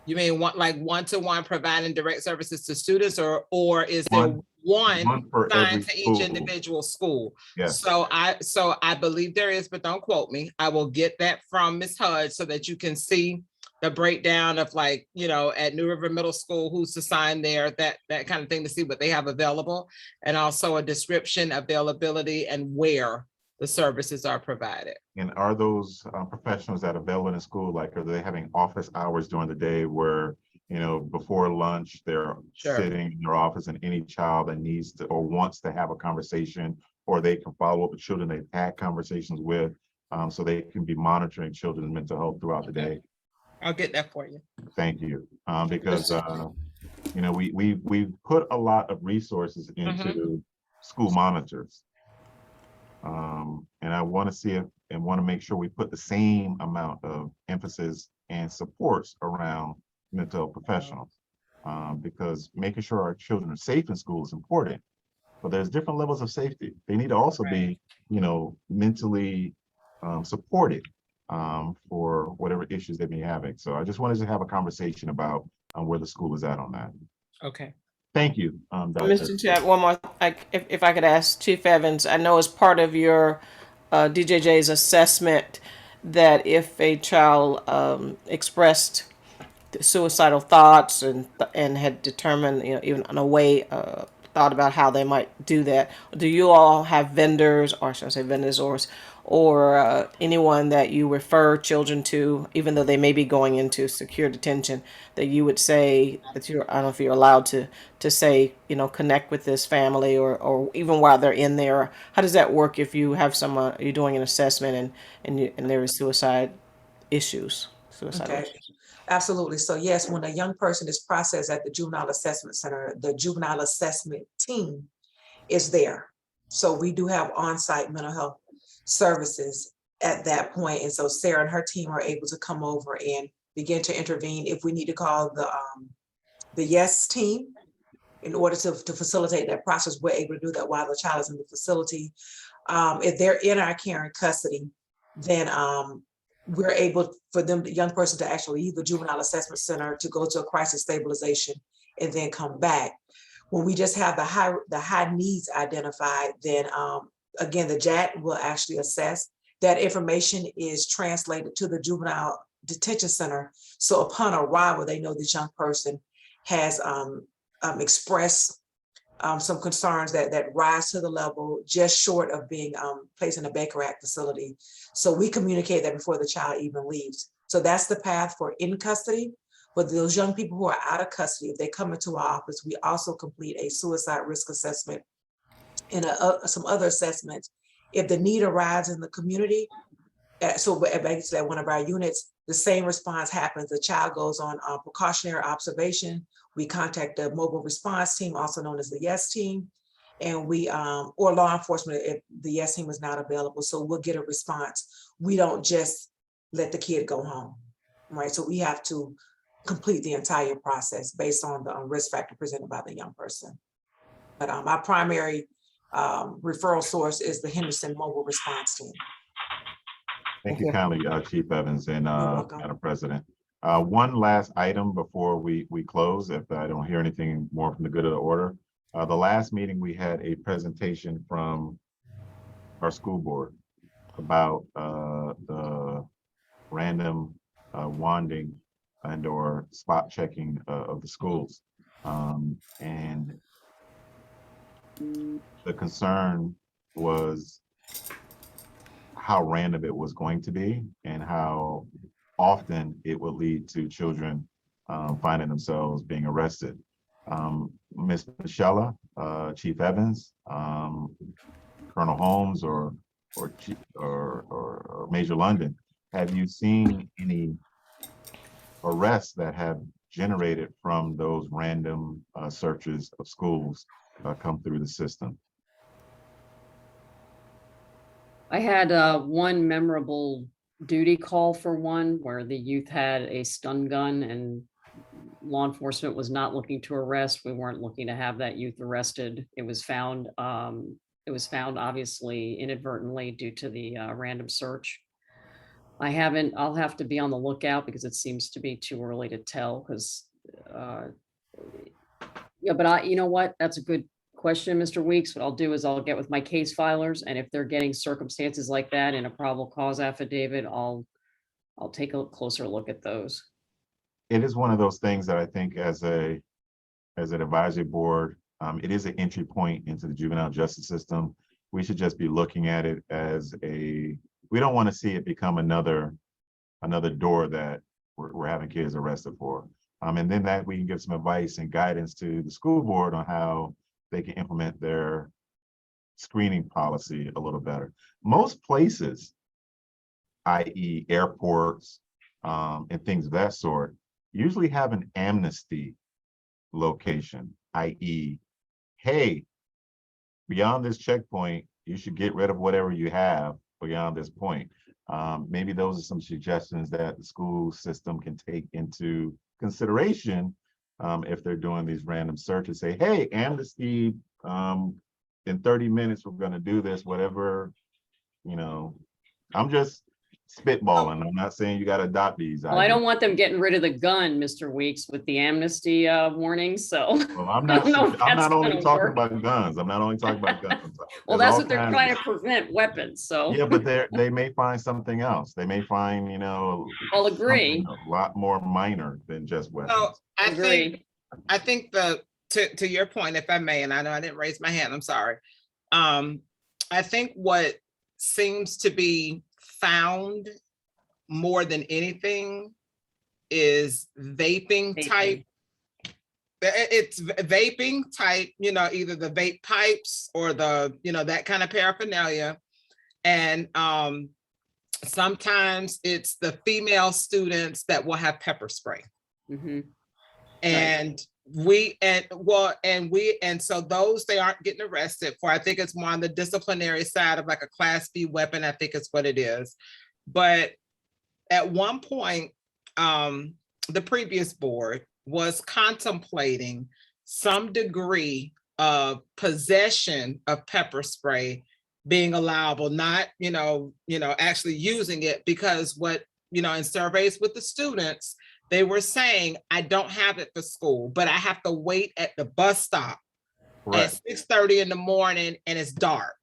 You mean like 1-to-1 providing direct services to students, or is there one assigned to each individual school? Yes. So I believe there is, but don't quote me. I will get that from Ms. Hudge so that you can see the breakdown of, like, you know, at New River Middle School, who's assigned there, that kind of thing, to see what they have available, and also a description, availability, and where the services are provided. And are those professionals that are available in school, like, are they having office hours during the day where, you know, before lunch, they're sitting in their office, and any child that needs to or wants to have a conversation, or they can follow up with children they've had conversations with, so they can be monitoring children's mental health throughout the day. I'll get that for you. Thank you. Because, you know, we've put a lot of resources into school monitors. And I want to see if, and want to make sure we put the same amount of emphasis and supports around mental health professionals. Because making sure our children are safe in school is important, but there's different levels of safety. They need to also be, you know, mentally supported for whatever issues they may be having. So I just wanted to have a conversation about where the school is at on that. Okay. Thank you, Dr. Mr. Chair, one more, if I could ask Chief Evans, I know as part of your DJJ's assessment that if a child expressed suicidal thoughts and had determined, you know, even in a way, thought about how they might do that. Do you all have vendors, or should I say vendors, or anyone that you refer children to, even though they may be going into secure detention, that you would say that you're, I don't know if you're allowed to say, you know, connect with this family, or even while they're in there? How does that work if you have someone, you're doing an assessment and there is suicidal issues? Okay. Absolutely. So yes, when a young person is processed at the Juvenile Assessment Center, the Juvenile Assessment Team is there. So we do have on-site mental health services at that point. And so Sarah and her team are able to come over and begin to intervene. If we need to call the YES team in order to facilitate that process, we're able to do that while the child is in the facility. If they're in our care and custody, then we're able for them, the young person, to actually leave the Juvenile Assessment Center to go to a crisis stabilization and then come back. When we just have the high needs identified, then again, the JAT will actually assess. That information is translated to the Juvenile Detention Center. So upon arrival, they know this young person has expressed some concerns that rise to the level just short of being placed in a Baker Act facility. So we communicate that before the child even leaves. So that's the path for in custody. But those young people who are out of custody, if they come into our office, we also complete a suicide risk assessment and some other assessments. If the need arises in the community, so at one of our units, the same response happens. The child goes on precautionary observation. We contact the mobile response team, also known as the YES team, and we, or law enforcement if the YES team is not available. So we'll get a response. We don't just let the kid go home, right? So we have to complete the entire process based on the risk factor presented by the young person. But our primary referral source is the Henderson Mobile Response Team. Thank you kindly, Chief Evans and Madam President. One last item before we close, if I don't hear anything more from the good of the order. The last meeting, we had a presentation from our school board about the random wanding and or spot checking of the schools. And the concern was how random it was going to be and how often it would lead to children finding themselves being arrested. Ms. Michelle, Chief Evans, Colonel Holmes, or Major London, have you seen any arrests that have generated from those random searches of schools come through the system? I had one memorable duty call for one where the youth had a stun gun and law enforcement was not looking to arrest. We weren't looking to have that youth arrested. It was found obviously inadvertently due to the random search. I'll have to be on the lookout because it seems to be too early to tell because, yeah, but you know what? That's a good question, Mr. Weeks. What I'll do is I'll get with my case filers, and if they're getting circumstances like that in a probable cause affidavit, I'll take a closer look at those. It is one of those things that I think as an advisory board, it is an entry point into the juvenile justice system. We should just be looking at it as we don't want to see it become another door that we're having kids arrested for. And then that we can give some advice and guidance to the school board on how they can implement their screening policy a little better. Most places i.e. airports, and things of that sort, usually have an amnesty location, i.e. hey, beyond this checkpoint, you should get rid of whatever you have beyond this point. Maybe those are some suggestions that the school system can take into consideration if they're doing these random searches. Say, hey, amnesty, in 30 minutes, we're going to do this, whatever, you know. I'm just spitballing. I'm not saying you got to adopt these. Well, I don't want them getting rid of the gun, Mr. Weeks, with the amnesty warning, so. Well, I'm I not. don't know if I'm that's not only gonna talking work. about guns. I'm not only talking about guns. Well, There's that's all what they're kinds trying of- to prevent, weapons, so. Yeah, but they may find something else. They may find, you know, I'll agree. something a lot more minor than just weapons. So I Agree. think to your point, if I may, and I know I didn't raise my hand, I'm sorry. I think what seems to be found more than anything is vaping type. It's vaping type, you know, either the vape pipes or the, you know, that kind of paraphernalia. And sometimes it's the female students that will have pepper spray. Mhm. And so those they aren't getting arrested for. I think it's more on the disciplinary side of like a Class B weapon, I think is what it is. But at one point, the previous board was contemplating some degree of possession of pepper spray being allowable, not, actually using it, because what, in surveys with the students, they were saying, I don't have it for school, but I have to wait at the bus stop at 6:30 in the morning and it's dark,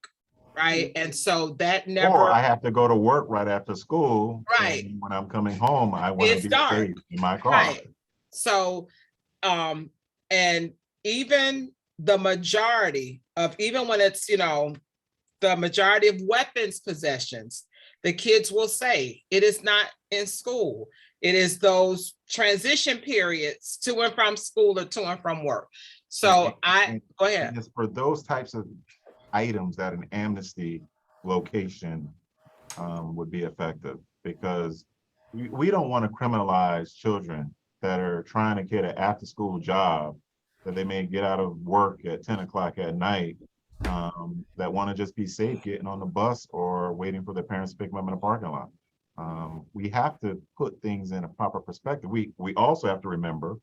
right? And so that never. Or I have to go to work right after school. Right. And when I'm coming home, I want to It's be dark. safe in my car. Right. So, and even the majority of, even when it's, the majority of weapons possessions, the kids will say it is not in school. It is those transition periods to and from school or to and from work. So go ahead. And it's for those types of items that an amnesty location would be effective, because we don't want to criminalize children that are trying to get an after-school job that they may get out of work at 10 o'clock at night, that want to just be safe getting on the bus or waiting for their parents to pick them up in a parking lot. We have to put things in a proper perspective. We also have to remember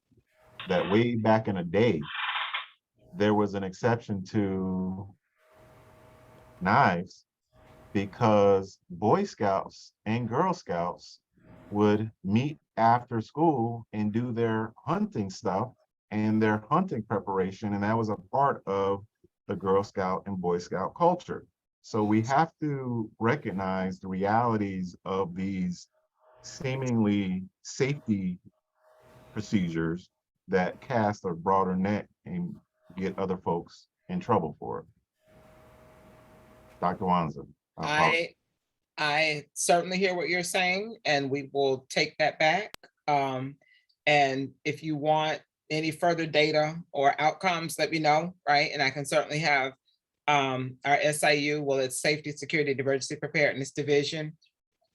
that way back in the day, there was an exception to knives because Boy Scouts and Girl Scouts would meet after school and do their hunting stuff and their hunting preparation, and that was a part of the Girl Scout and Boy Scout culture. So we have to recognize the realities of these seemingly safety procedures that cast a broader net and get other folks in trouble for it. Dr. Wanza. I certainly hear what you're saying, and we will take that back. And if you want any further data or outcomes, let me know, right? And I can certainly have our SIU, well, it's Safety, Security, Diversity, Preparedness Division,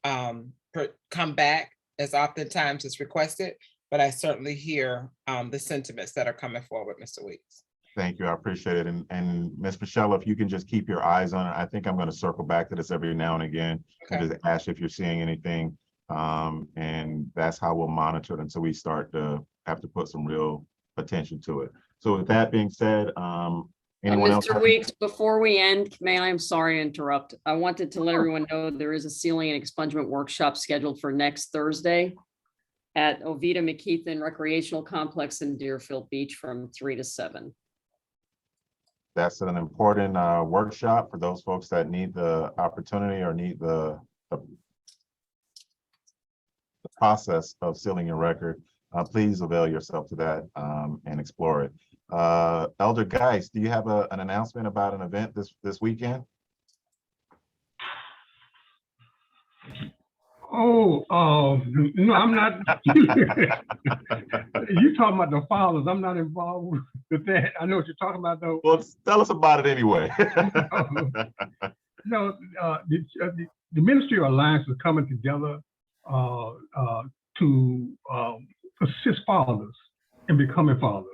come back as oftentimes as requested, but I certainly hear the sentiments that are coming forward, Mr. Weeks. Thank you, I appreciate it. And Ms. Michelle, if you can just keep your eyes on it, I think I'm going to circle back to this every now and again, and just ask if you're seeing anything. And that's how we'll monitor it until we start to have to put some real attention to it. So with that being said, anyone else? Mr. Weeks, before we end, I'm sorry to interrupt. I wanted to let everyone know there is a sealing and expungement workshop scheduled for next Thursday at Oviedo McKeithen Recreational Complex in Deerfield Beach from 3 to 7. That's an important workshop for those folks that need the opportunity or need the process of sealing your record. Please avail yourself to that and explore it. Elder Geis, do you have an announcement about an event this weekend? No, I'm not. You talking about the fathers? I'm not involved with that. I know what you're talking about, though. Well, tell us about it anyway. the Ministry of Alliance is coming together to assist fathers in becoming fathers.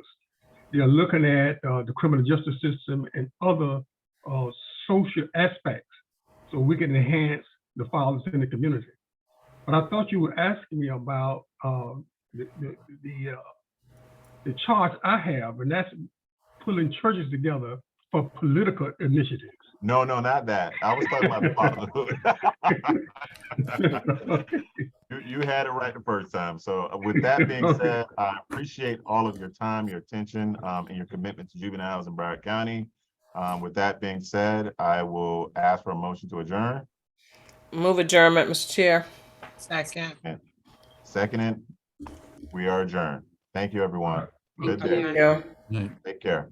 They're looking at the criminal justice system and other social aspects so we can enhance the fathers in the community. But I thought you were asking me about the charge I have, and that's pulling churches together for political initiatives. No, not that. I was talking about fatherhood. You had it right the first time. So with that being said, I appreciate all of your time, your attention, and your commitment to juveniles in Broward County. With that being said, I will ask for a motion to adjourn. Move adjournment, Mr. Chair. Second. Seconded. We are adjourned. Thank you, everyone. Good Thank day. you. Yeah. Take care.